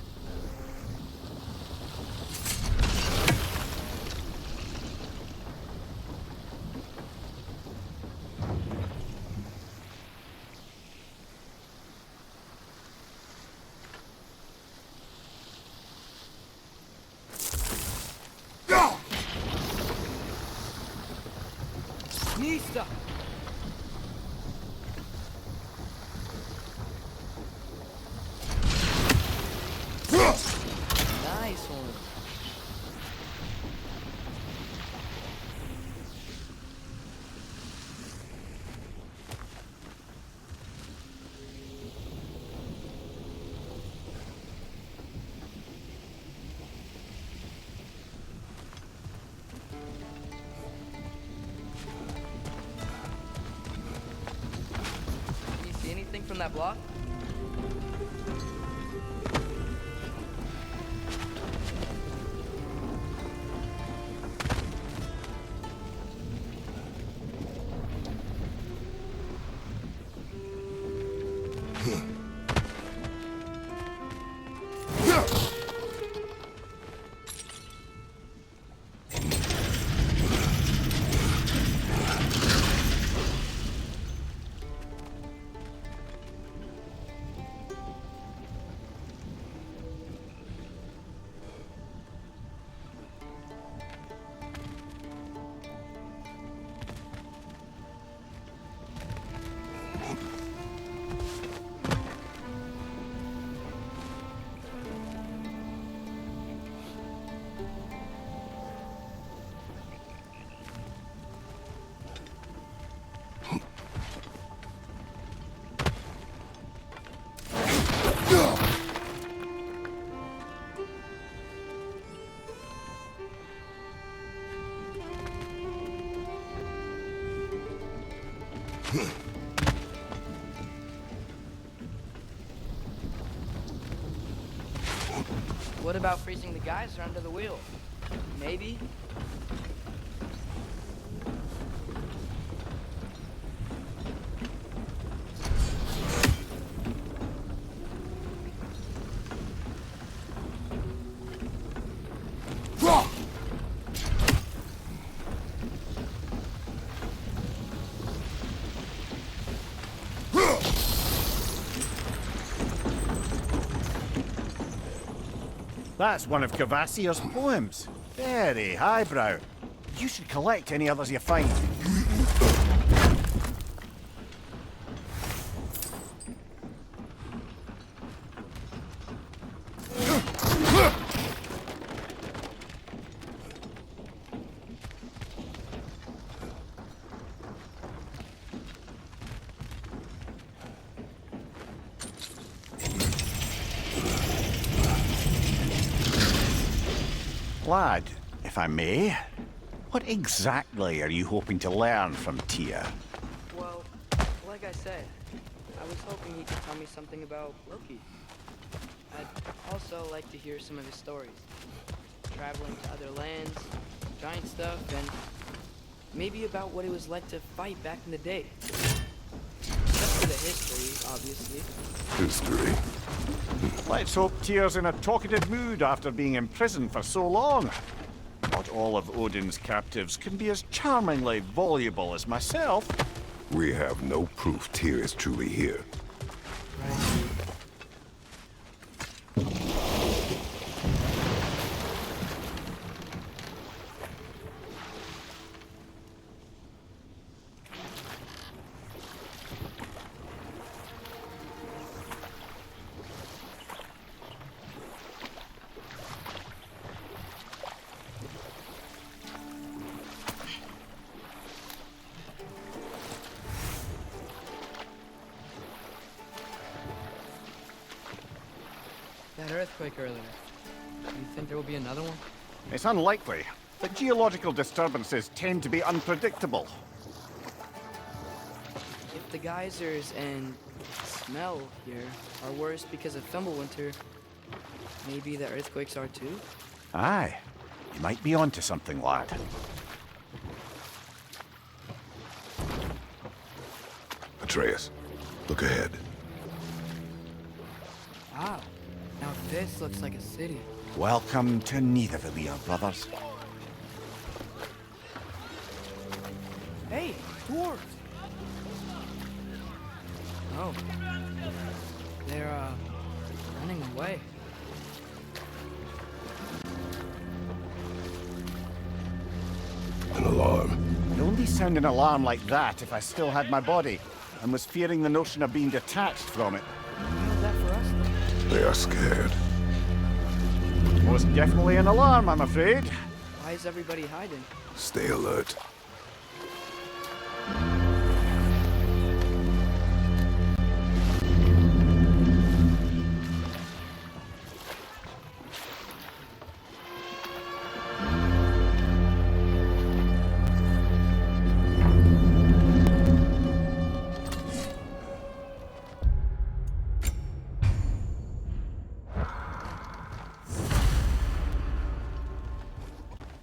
Speaker 1: Nista! Nice one. You see anything from that block? What about freezing the geyser under the wheel? Maybe?
Speaker 3: That's one of Kvasir's poems. Very highbrow. You should collect any others you find. Lad, if I may, what exactly are you hoping to learn from Tyr?
Speaker 1: Well, like I said, I was hoping he could tell me something about Loki. I'd also like to hear some of his stories. Traveling to other lands, giant stuff, and maybe about what it was like to fight back in the day. Just for the history, obviously.
Speaker 2: History.
Speaker 3: Let's hope Tyr's in a talkative mood after being imprisoned for so long. Not all of Odin's captives can be as charmingly voluble as myself.
Speaker 2: We have no proof Tyr is truly here.
Speaker 1: Right. That earthquake earlier. Do you think there will be another one?
Speaker 3: It's unlikely, but geological disturbances tend to be unpredictable.
Speaker 1: If the geysers and smell here are worse because of Fimbulwinter, maybe the earthquakes are too?
Speaker 3: Aye, you might be onto something, lad.
Speaker 2: Atreus, look ahead.
Speaker 1: Wow. Now this looks like a city.
Speaker 3: Welcome to Nidavellir, brothers.
Speaker 1: Hey, dwarves! Oh. They're, running away.
Speaker 2: An alarm.
Speaker 3: I'd only sound an alarm like that if I still had my body, and was fearing the notion of being detached from it.
Speaker 1: How's that for us, though?
Speaker 2: They are scared.
Speaker 3: Most definitely an alarm, I'm afraid.
Speaker 1: Why is everybody hiding?
Speaker 2: Stay alert.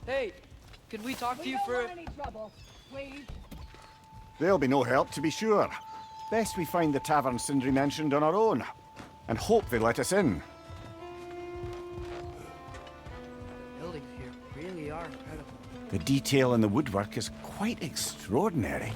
Speaker 1: Hey, could we talk to you for...
Speaker 7: any trouble, please.
Speaker 3: There'll be no help, to be sure. Best we find the tavern Sindri mentioned on our own, and hope they let us in.
Speaker 1: The buildings here really are incredible.
Speaker 3: The detail in the woodwork is quite extraordinary.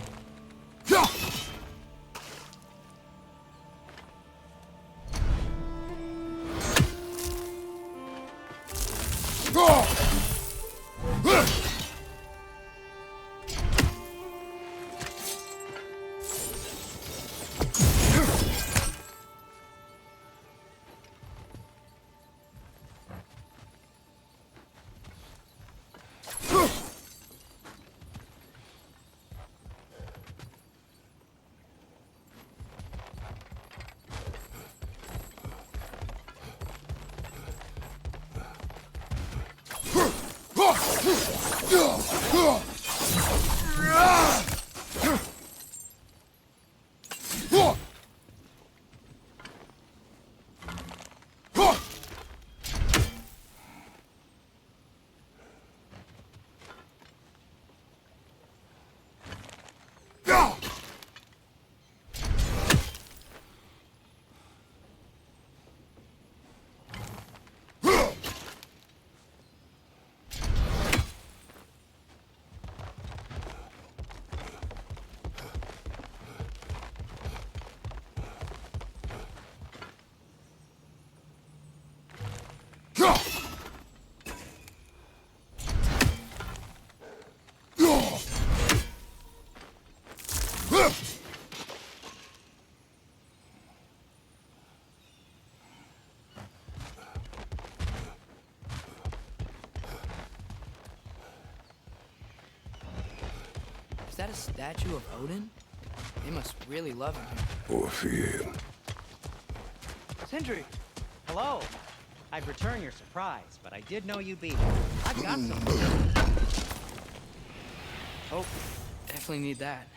Speaker 1: that a statue of Odin? They must really love him.
Speaker 2: Or fear him.
Speaker 1: Sindri!
Speaker 4: Hello. I'd return your surprise, but I did know you'd be here. I've got some.
Speaker 1: Oh, definitely need that.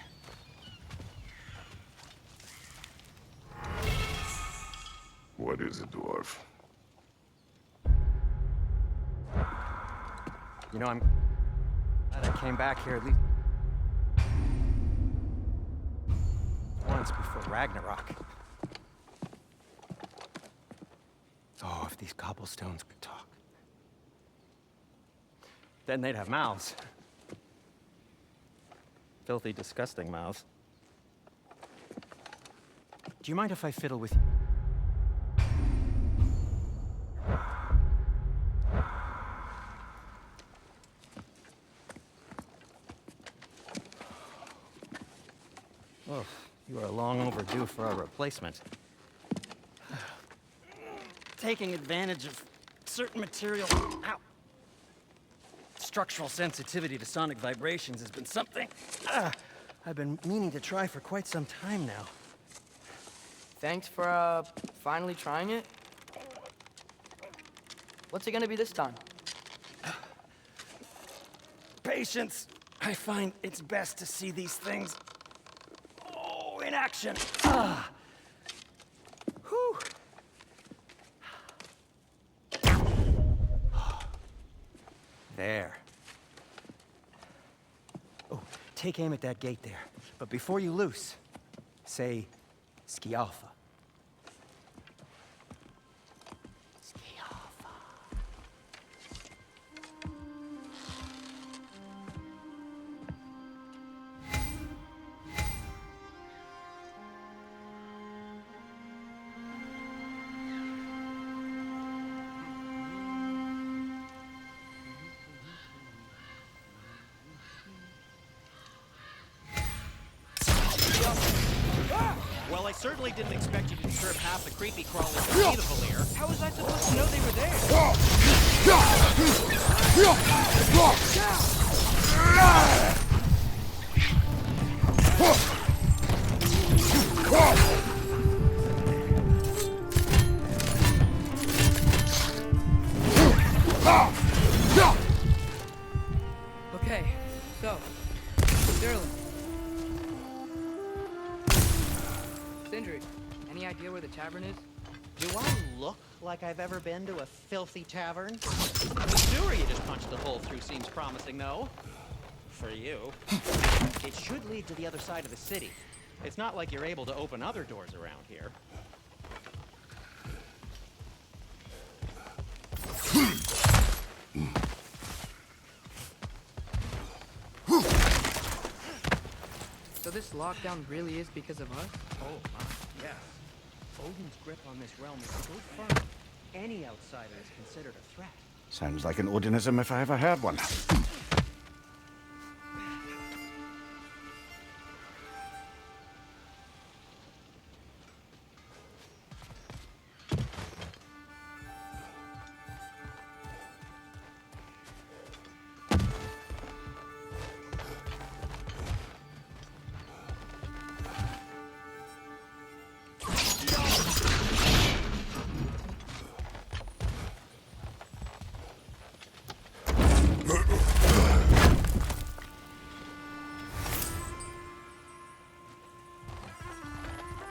Speaker 2: What is it, dwarf?
Speaker 5: You know, I'm glad I came back here at least once before Ragnarok. Oh, if these cobblestones could talk. Then they'd have mouths. Filthy, disgusting mouths. Do you mind if I fiddle with you? Oh, you are long overdue for a replacement. Taking advantage of certain material. Ow. Structural sensitivity to sonic vibrations has been something I've been meaning to try for quite some time now.
Speaker 1: Thanks for, finally trying it. What's it gonna be this time?
Speaker 5: Patience. I find it's best to see these things in action. Whew. There. Oh, take aim at that gate there. But before you loose, say Skialfa. Skialfa.
Speaker 4: Well, I certainly didn't expect you to disturb half the creepy crawlers in the Valir.
Speaker 1: How was I supposed to know they were there? Okay, so, Sterling. Sindri, any idea where the tavern is?
Speaker 4: Do I look like I've ever been to a filthy tavern? The sewer you just punched a hole through seems promising, though. For you. It should lead to the other side of the city. It's not like you're able to open other doors around here.
Speaker 1: So this lockdown really is because of us?
Speaker 4: Oh, my, yes. Odin's grip on this realm is so firm, any outsider is considered a threat.
Speaker 3: Sounds like an Odinism if I ever heard one.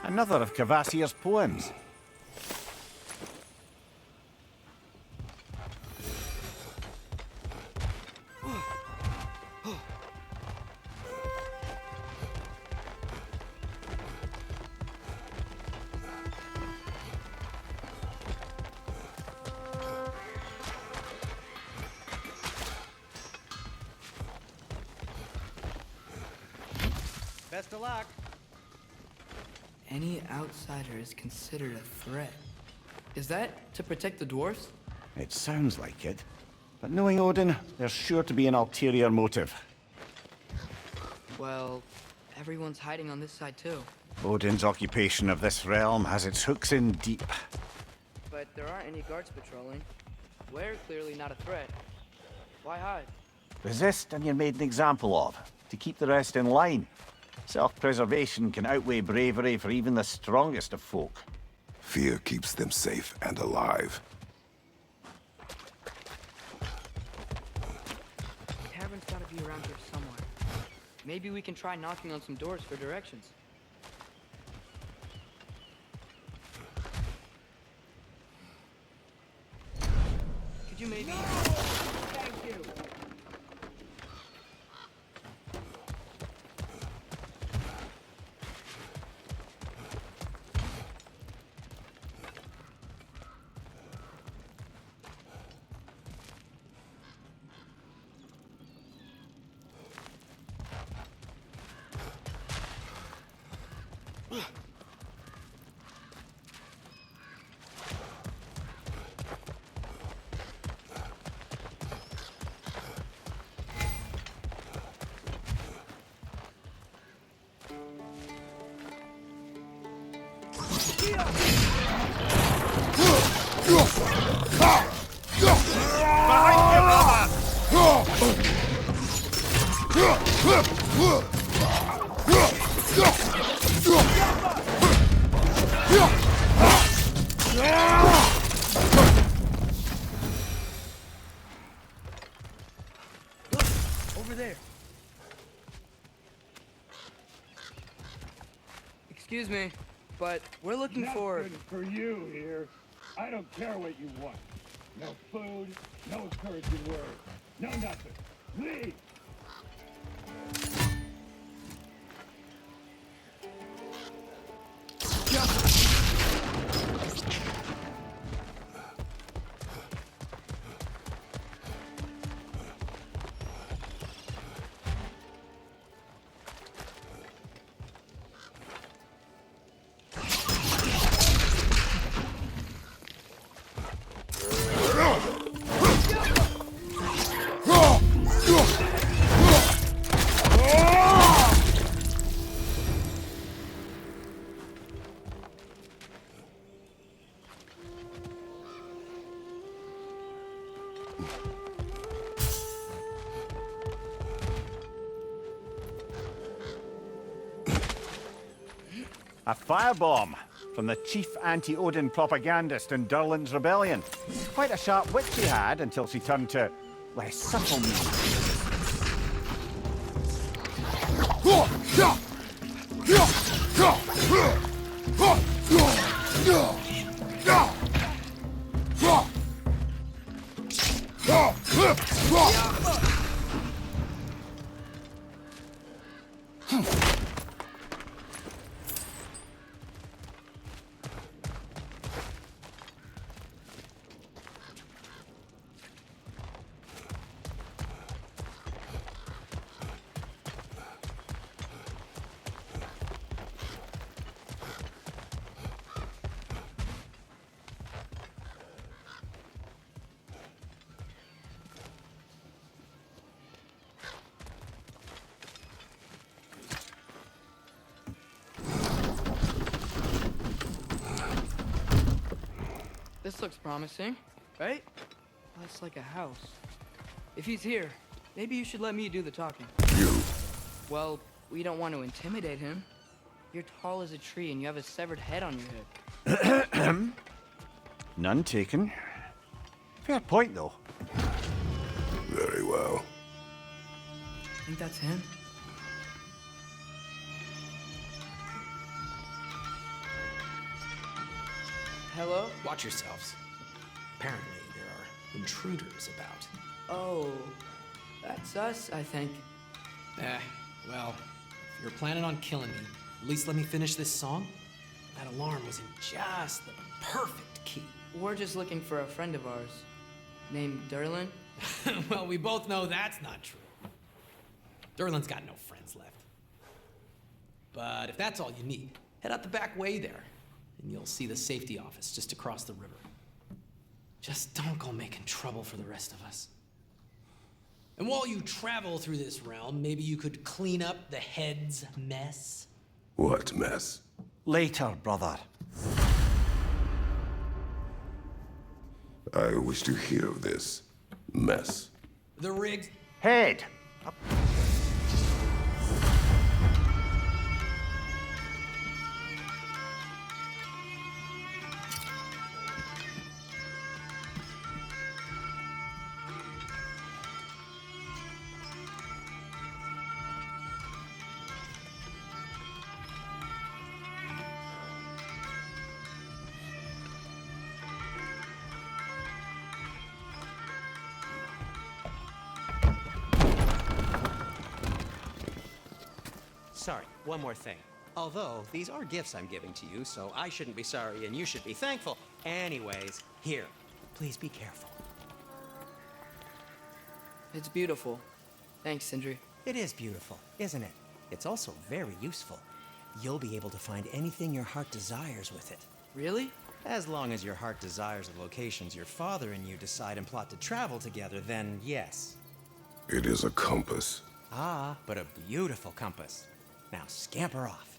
Speaker 3: Another of Kvasir's poems.
Speaker 4: Best of luck.
Speaker 1: Any outsider is considered a threat. Is that to protect the dwarves?
Speaker 3: It sounds like it. But knowing Odin, there's sure to be an ulterior motive.
Speaker 1: Well, everyone's hiding on this side too.
Speaker 3: Odin's occupation of this realm has its hooks in deep.
Speaker 1: But there aren't any guards patrolling. We're clearly not a threat. Why hide?
Speaker 3: Resist and you're made an example of, to keep the rest in line. Self-preservation can outweigh bravery for even the strongest of folk.
Speaker 2: Fear keeps them safe and alive.
Speaker 1: The tavern's gotta be around here somewhere. Maybe we can try knocking on some doors for directions. Could you maybe... Thank you. Over there. Excuse me, but we're looking for...
Speaker 7: Nothing for you here. I don't care what you want. No food, no encouraging words, no nothing. Leave!
Speaker 3: A firebomb from the chief anti-Odin propagandist in Durlin's rebellion. Quite a sharp wit she had until she turned to less subtle means.
Speaker 1: This looks promising, right? That's like a house. If he's here, maybe you should let me do the talking.
Speaker 2: You.
Speaker 1: Well, we don't want to intimidate him. You're tall as a tree and you have a severed head on your head.
Speaker 3: None taken. Fair point, though.
Speaker 2: Very well.
Speaker 1: Think that's him? Hello?
Speaker 8: Watch yourselves. Apparently, there are intruders about.
Speaker 1: Oh, that's us, I think.
Speaker 8: Well, if you're planning on killing me, at least let me finish this song. That alarm was in just the perfect key.
Speaker 1: We're just looking for a friend of ours, named Durlin.
Speaker 8: Well, we both know that's not true. Durlin's got no friends left. But if that's all you need, head out the back way there, and you'll see the safety office just across the river. Just don't go making trouble for the rest of us. And while you travel through this realm, maybe you could clean up the head's mess?
Speaker 2: What mess?
Speaker 3: Later, brother.
Speaker 2: I wish to hear of this mess.
Speaker 8: The rigs,
Speaker 3: Head!
Speaker 5: Sorry, one more thing. Although, these are gifts I'm giving to you, so I shouldn't be sorry and you should be thankful. Anyways, here, please be careful.
Speaker 1: It's beautiful. Thanks, Sindri.
Speaker 5: It is beautiful, isn't it? It's also very useful. You'll be able to find anything your heart desires with it.
Speaker 1: Really?
Speaker 5: As long as your heart desires the locations your father and you decide and plot to travel together, then yes.
Speaker 2: It is a compass.
Speaker 5: Ah, but a beautiful compass. Now scamper off.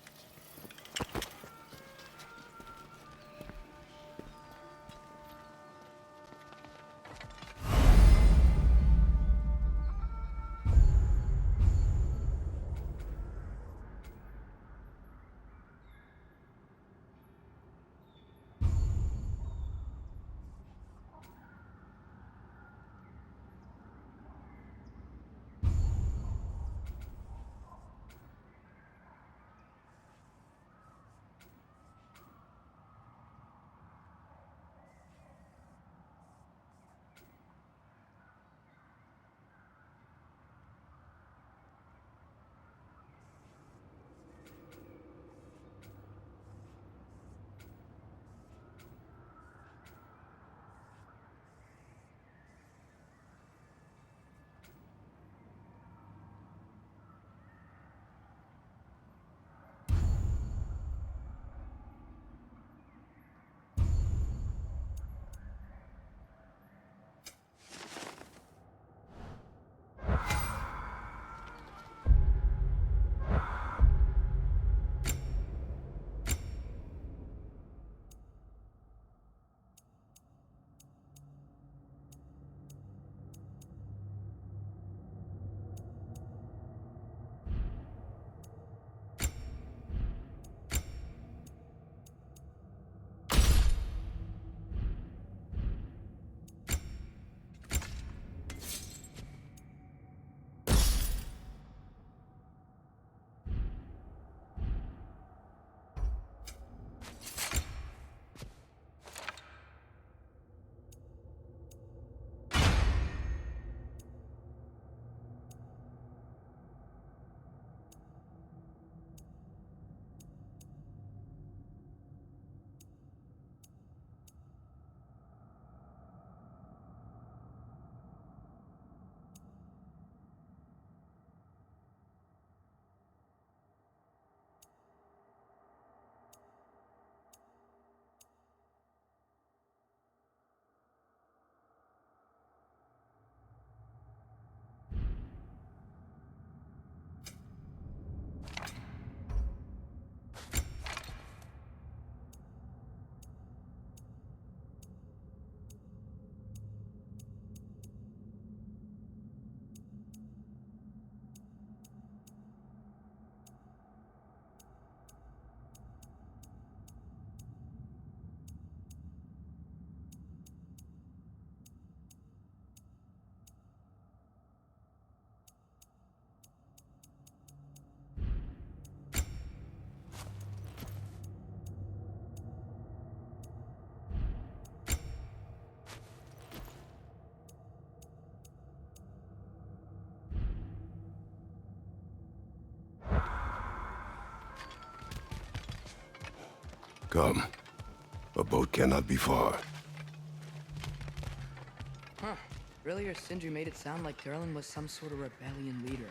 Speaker 2: Come. A boat cannot be far.
Speaker 1: Huh. Earlier, Sindri made it sound like Durlin was some sort of rebellion leader.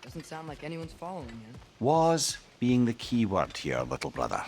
Speaker 1: Doesn't sound like anyone's following him.
Speaker 3: Was being the key word here, little brother.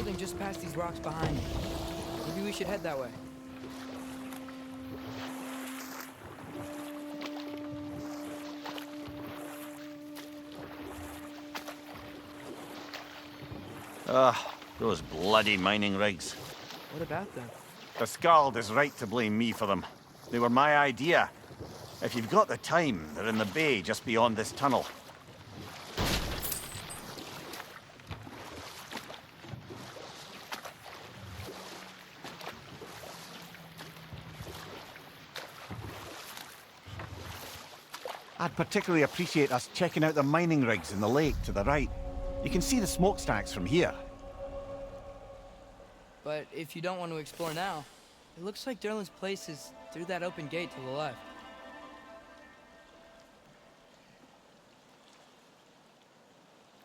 Speaker 1: building just past these rocks behind me. Maybe we should head that way.
Speaker 3: Those bloody mining rigs.
Speaker 1: What about them?
Speaker 3: The Skald is right to blame me for them. They were my idea. If you've got the time, they're in the bay just beyond this tunnel. I'd particularly appreciate us checking out the mining rigs in the lake to the right. You can see the smokestacks from here.
Speaker 1: But if you don't want to explore now, it looks like Derlin's place is through that open gate to the left.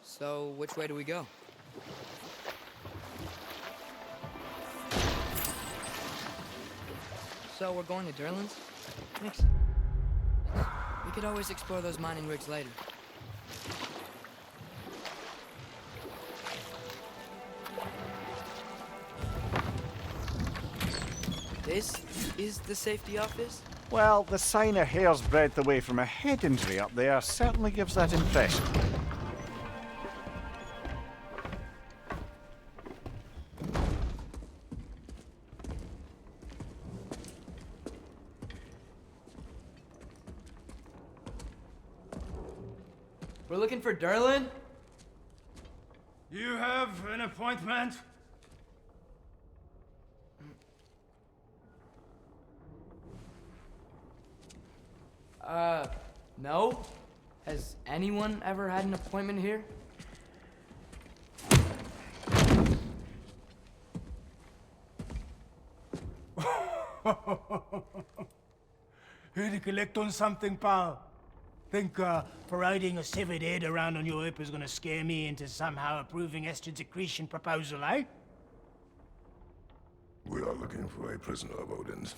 Speaker 1: So, which way do we go? So, we're going to Derlin's? Makes sense. We could always explore those mining rigs later. This is the safety office?
Speaker 3: Well, the sign a hair's breadth away from a head injury up there certainly gives that impression.
Speaker 1: We're looking for Derlin?
Speaker 7: You have an appointment?
Speaker 1: No? Has anyone ever had an appointment here?
Speaker 9: Here to collect on something, pal? Think parading a severed head around on your hip is gonna scare me into somehow approving Estrid's accretion proposal, eh?
Speaker 2: We are looking for a prisoner of Odin's.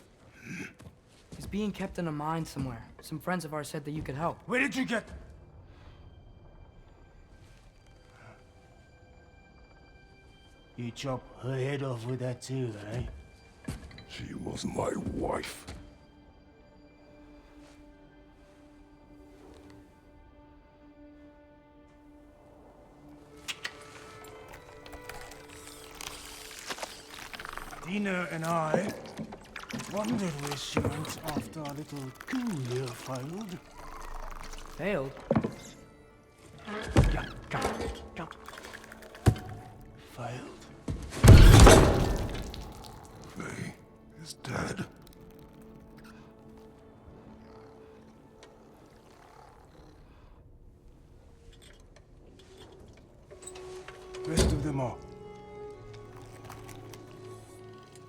Speaker 1: He's being kept in a mine somewhere. Some friends of ours said that you could help.
Speaker 9: Where did you get... You chop her head off with that too, eh?
Speaker 2: She was my wife.
Speaker 9: Dina and I wondered where she went after our little coup here failed.
Speaker 1: Failed?
Speaker 9: Come. Failed.
Speaker 2: Faye is dead.
Speaker 9: Rest of them are.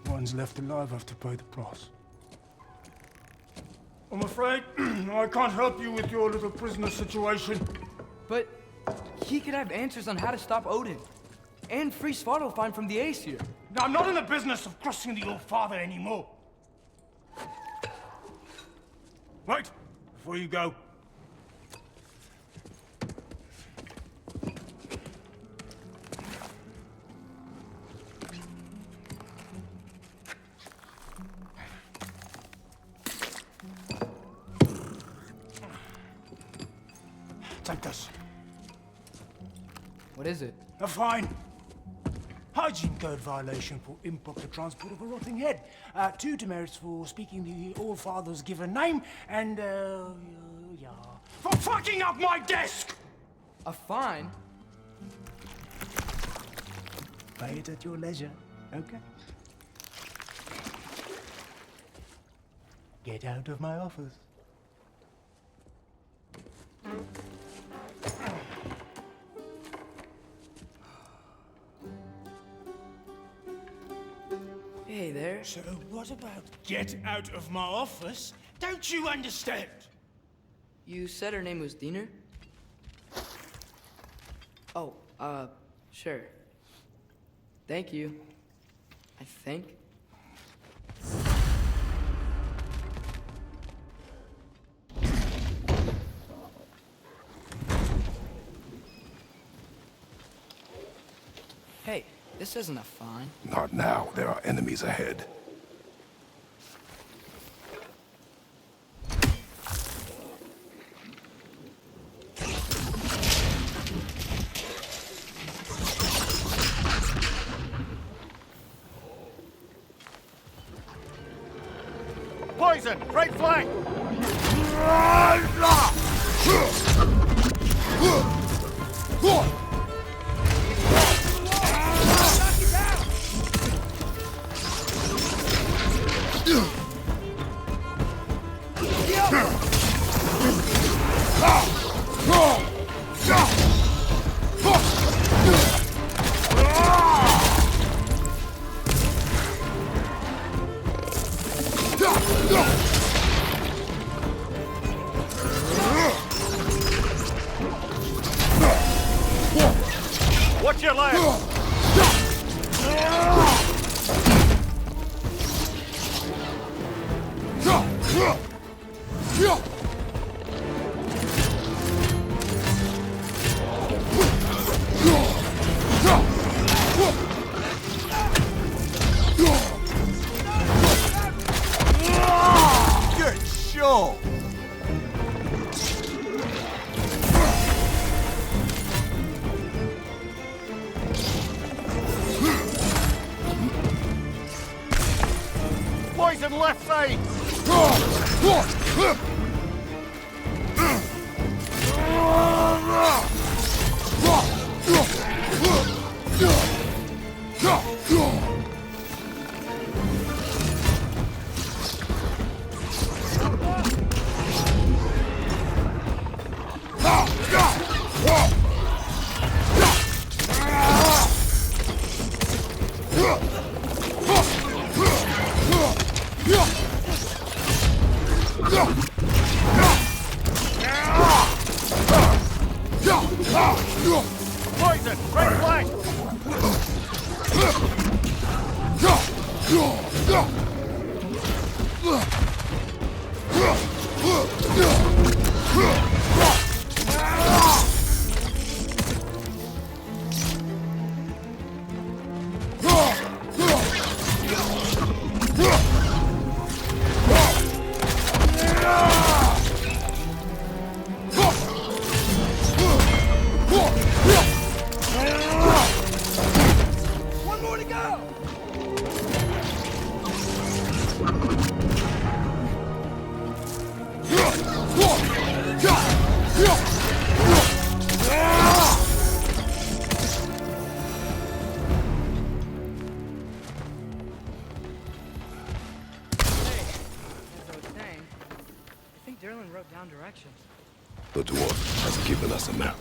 Speaker 9: Ones left alive have to pay the price. I'm afraid I can't help you with your little prisoner situation.
Speaker 1: But he could have answers on how to stop Odin. And free Svartalfheim from the ACER.
Speaker 9: Now, I'm not in the business of crossing the old father anymore. Wait, before you go. Take this.
Speaker 1: What is it?
Speaker 9: A fine. Hygiene code violation for improper transport of a rotting head. 2 demerits for speaking the All Father's given name, and, yeah. For fucking up my desk!
Speaker 1: A fine?
Speaker 9: Pay it at your leisure, okay? Get out of my office.
Speaker 1: Hey there.
Speaker 9: So what about get out of my office? Don't you understand?
Speaker 1: You said her name was Diener? Oh, sure. Thank you. I think. Hey, This isn't a fine.
Speaker 2: Not now. There are enemies ahead.
Speaker 3: Poison! Right flank! Watch your left! Good show! Poison left side! Poison! Right flank!
Speaker 1: One more to go! Derlin wrote down directions.
Speaker 2: The dwarf has given us a map.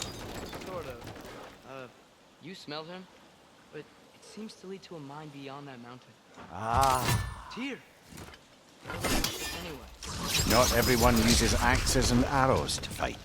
Speaker 1: Sort of. You smelled him? But it seems to lead to a mine beyond that mountain.
Speaker 3: Ah.
Speaker 1: Tyr! Anyway.
Speaker 3: Not everyone uses axes and arrows to fight.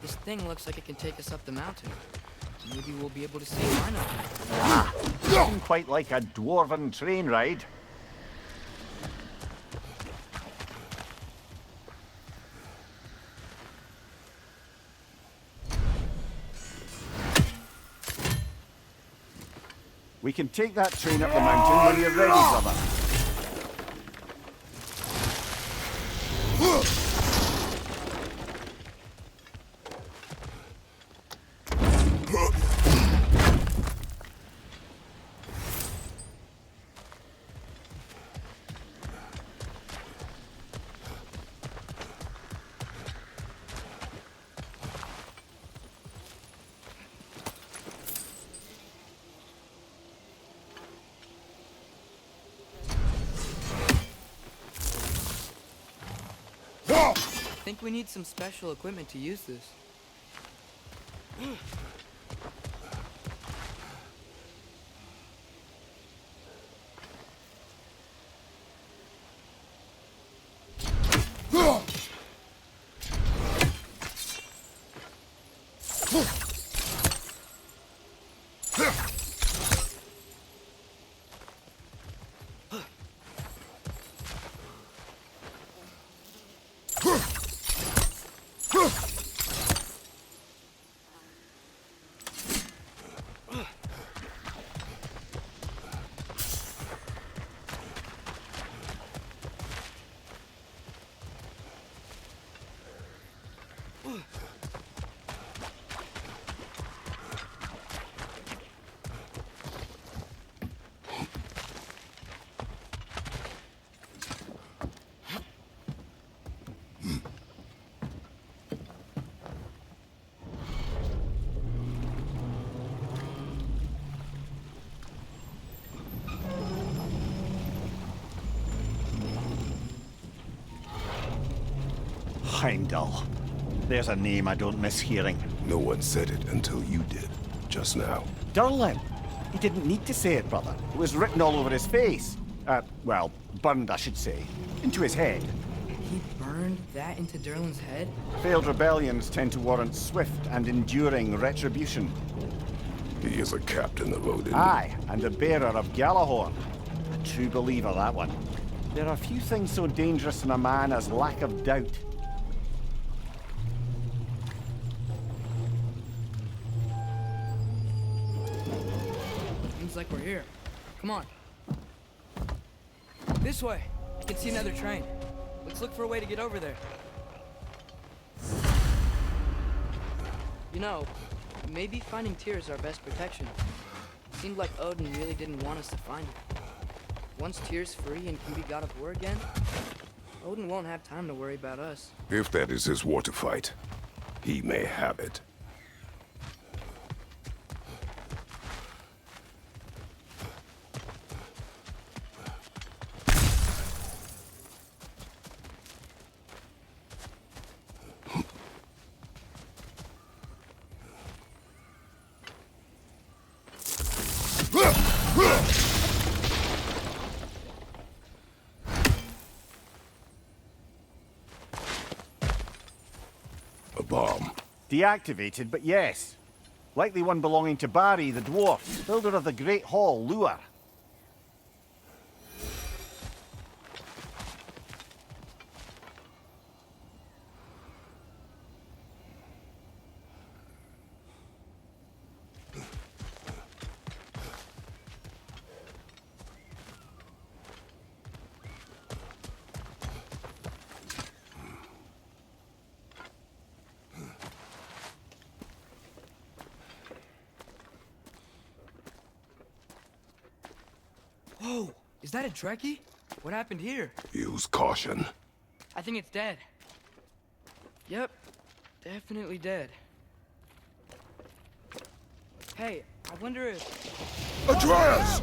Speaker 1: This thing looks like it can take us up the mountain. Maybe we'll be able to see mine up there.
Speaker 3: Nothing quite like a dwarven train ride. We can take that train up the mountain when you're ready, brother.
Speaker 1: I think we need some special equipment to use this.
Speaker 3: Heimdall. There's a name I don't miss hearing.
Speaker 2: No one said it until you did, just now.
Speaker 3: Durlin. He didn't need to say it, brother. It was written all over his face. Well, burned, I should say. Into his head.
Speaker 1: He burned that into Durlin's head?
Speaker 3: Failed rebellions tend to warrant swift and enduring retribution.
Speaker 2: He is a captain of Odin.
Speaker 3: Aye, and a bearer of Galahorn. A true believer, that one. There are few things so dangerous in a man as lack of doubt.
Speaker 1: Seems like we're here. Come on. This way. I can see another train. Let's look for a way to get over there. You know, maybe finding Tyr is our best protection. Seemed like Odin really didn't want us to find it. Once Tyr's free and can be god of war again, Odin won't have time to worry about us.
Speaker 2: If that is his war to fight, he may have it. A bomb.
Speaker 3: Deactivated, but yes. Likely one belonging to Barry, the dwarf, builder of the Great Hall, Lure.
Speaker 1: Whoa! Is that a Trekkie? What happened here?
Speaker 2: Use caution.
Speaker 1: I think it's dead. Yep. Definitely dead. Hey, I wonder if...
Speaker 2: Atreus!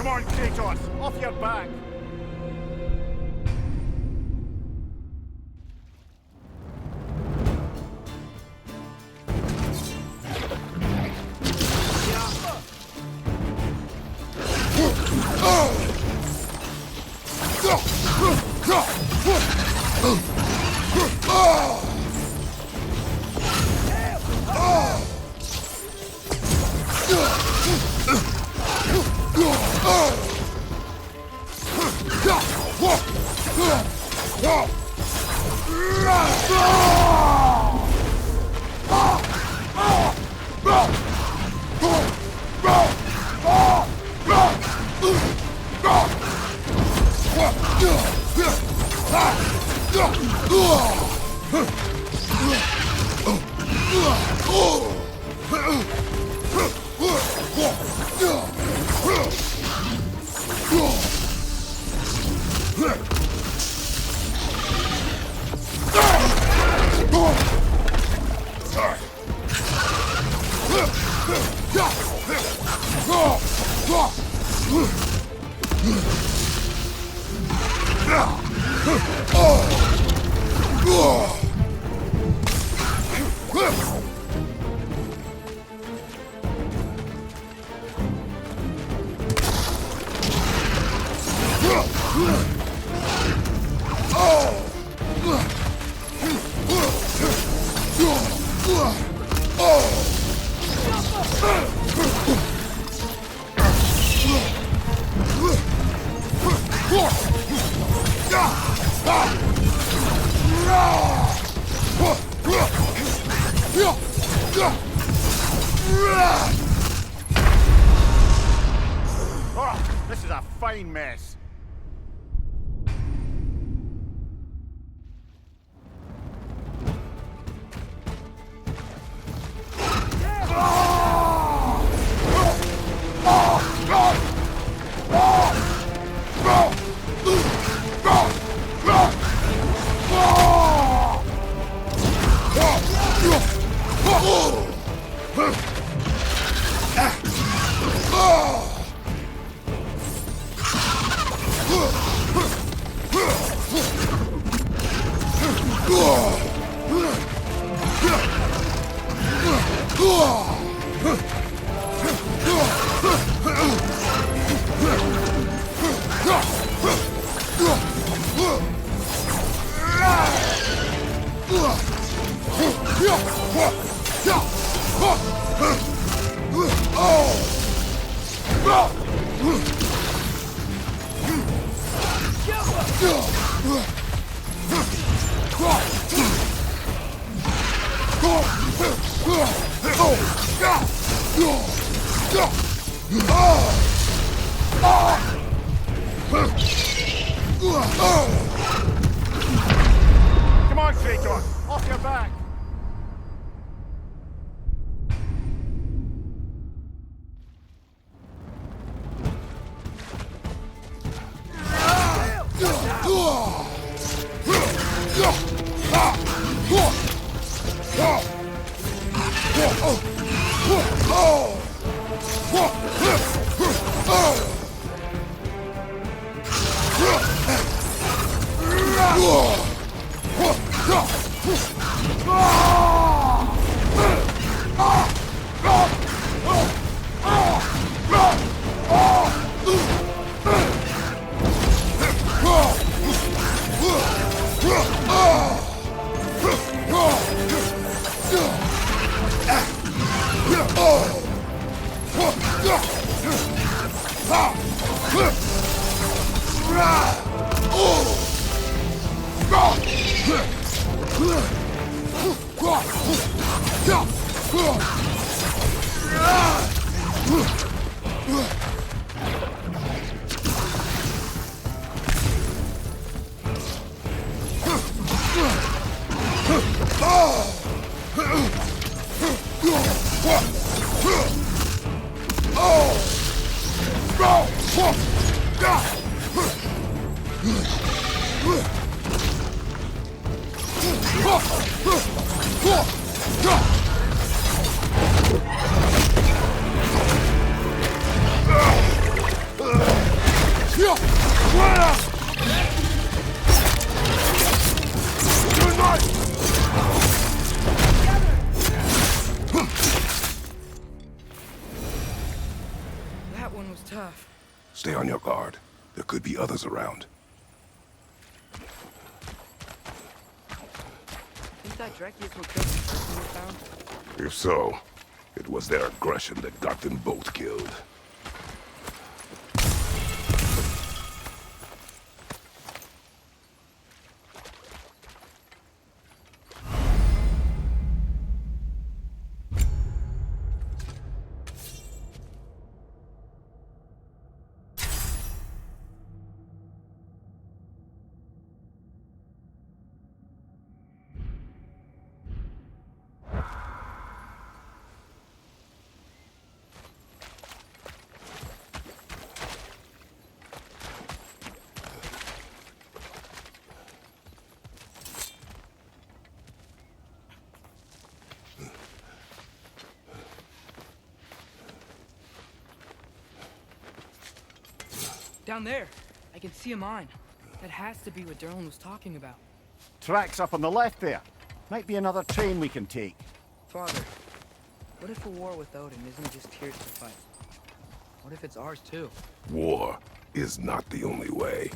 Speaker 3: Come on, Kratos, off your back. Oh, this is a fine mess. Come on, Kratos! Off your back!
Speaker 1: That one was tough.
Speaker 2: Stay on your guard. There could be others around.
Speaker 1: Think that Drakius will kill the person we found?
Speaker 2: If so, it was their aggression that got them both killed.
Speaker 1: Down there, I can see a mine. That has to be what Derlin was talking about.
Speaker 3: Tracks up on the left there. Might be another train we can take.
Speaker 1: Father, what if a war with Odin isn't just Tyr's to fight? What if it's ours too?
Speaker 2: War is not the only way.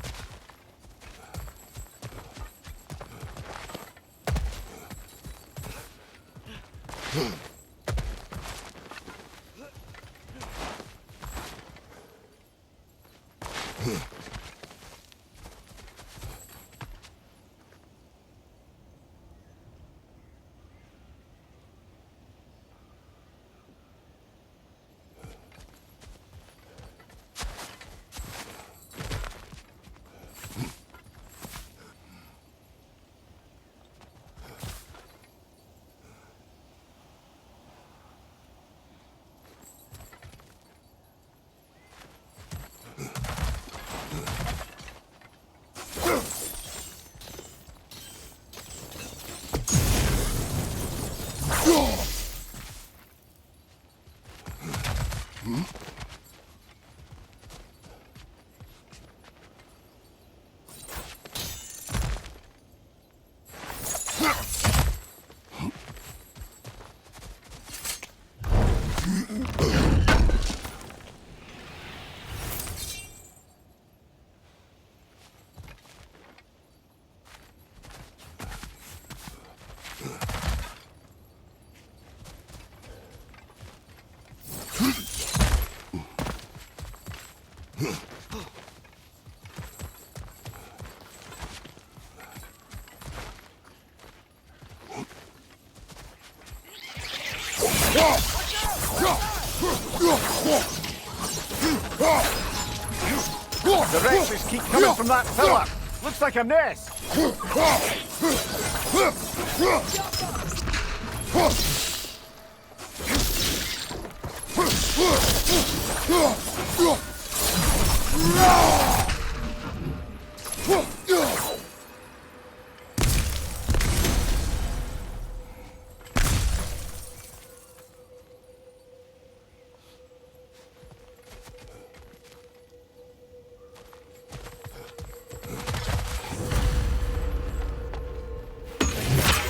Speaker 3: The wrenches keep coming from that pillar. Looks like a nest.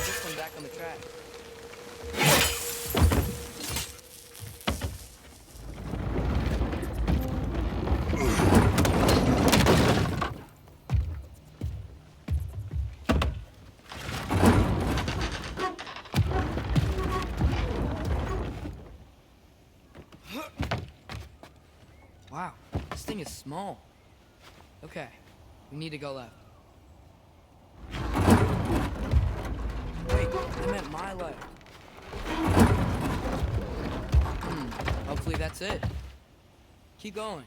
Speaker 1: This one back on the track. Wow, this thing is small. Okay, we need to go left. Wait, I meant my left. Hopefully that's it. Keep going.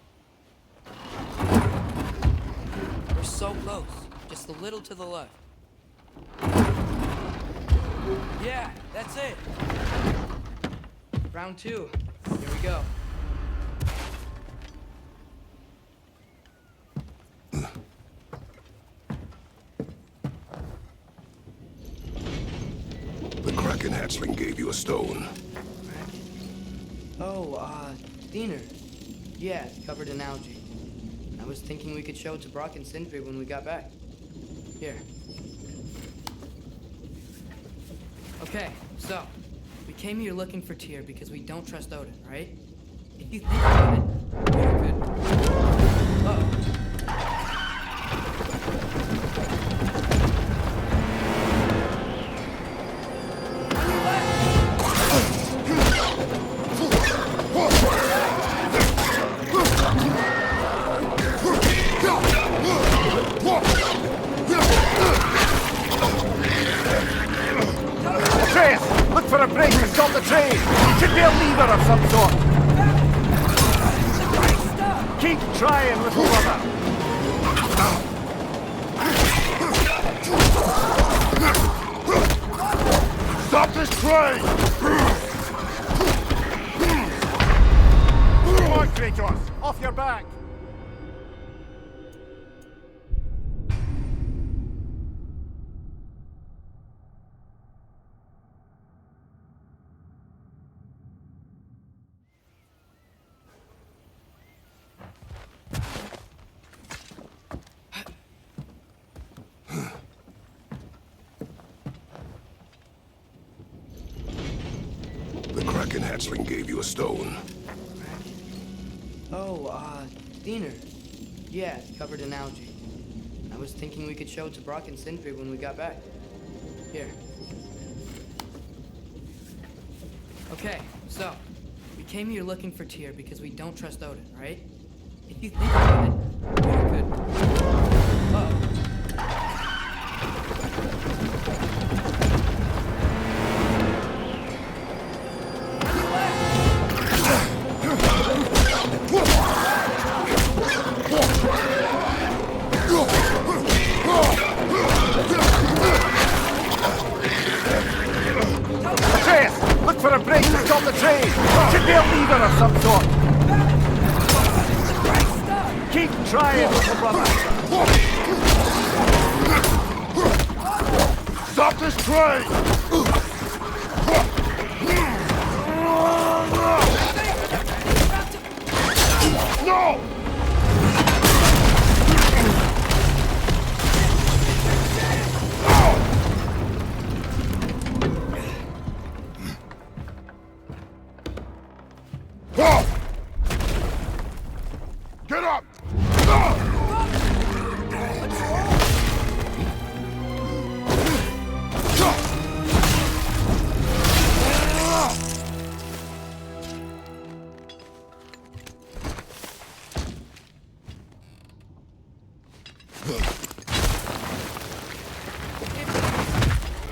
Speaker 1: We're so close. Just a little to the left. Yeah, that's it. Round 2. Here we go.
Speaker 2: The Kraken hatchling gave you a stone.
Speaker 1: Oh, Diener. Yeah, it's covered in algae. I was thinking we could show it to Brock and Sindri when we got back. Here. Okay, so, we came here looking for Tyr because we don't trust Odin, right? If you think about it, we're good. Uh-oh.
Speaker 3: Look for a break to stop the train! Should be a lever of some sort! Keep trying, little brother! Stop this train! Come on, Kratos! Off your back!
Speaker 2: The Kraken hatchling gave you a stone.
Speaker 1: Oh, Diener. Yeah, it's covered in algae. I was thinking we could show it to Brock and Sindri when we got back. Here. Okay, so, we came here looking for Tyr because we don't trust Odin, right? If you think about it, we're good. Uh-oh.
Speaker 3: Look for a break to stop the train! Should be a lever of some sort! Keep trying, little brother! Stop this train!
Speaker 2: No! Get up!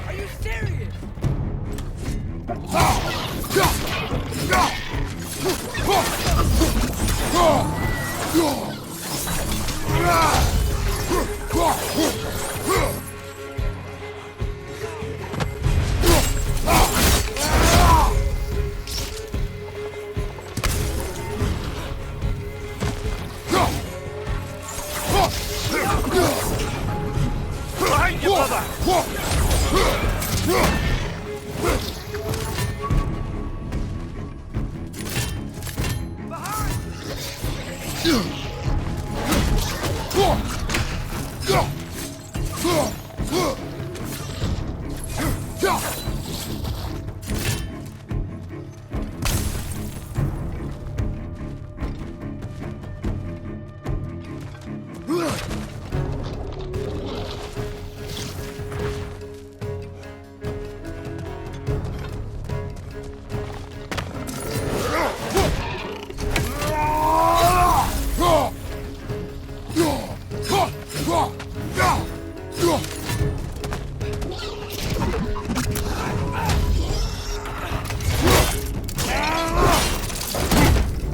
Speaker 1: Are you serious?
Speaker 3: Behind you, brother!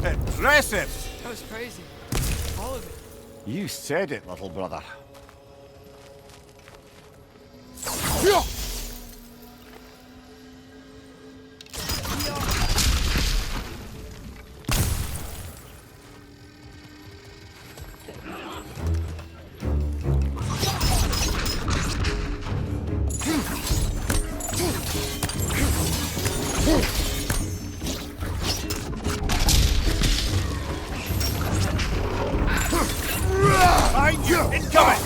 Speaker 3: Impressive!
Speaker 1: That was crazy. All of it.
Speaker 3: You said it, little brother. Behind you! Incoming!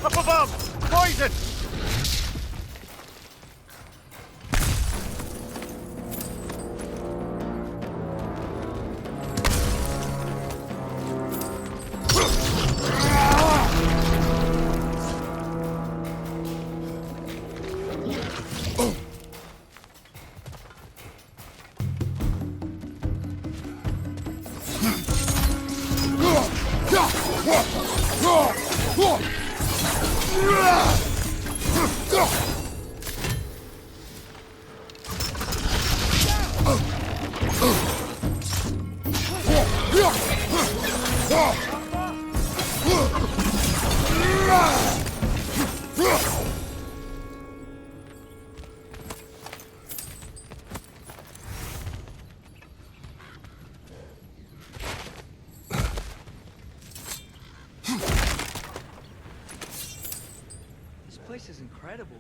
Speaker 3: Up above! Poison!
Speaker 1: This place is incredible.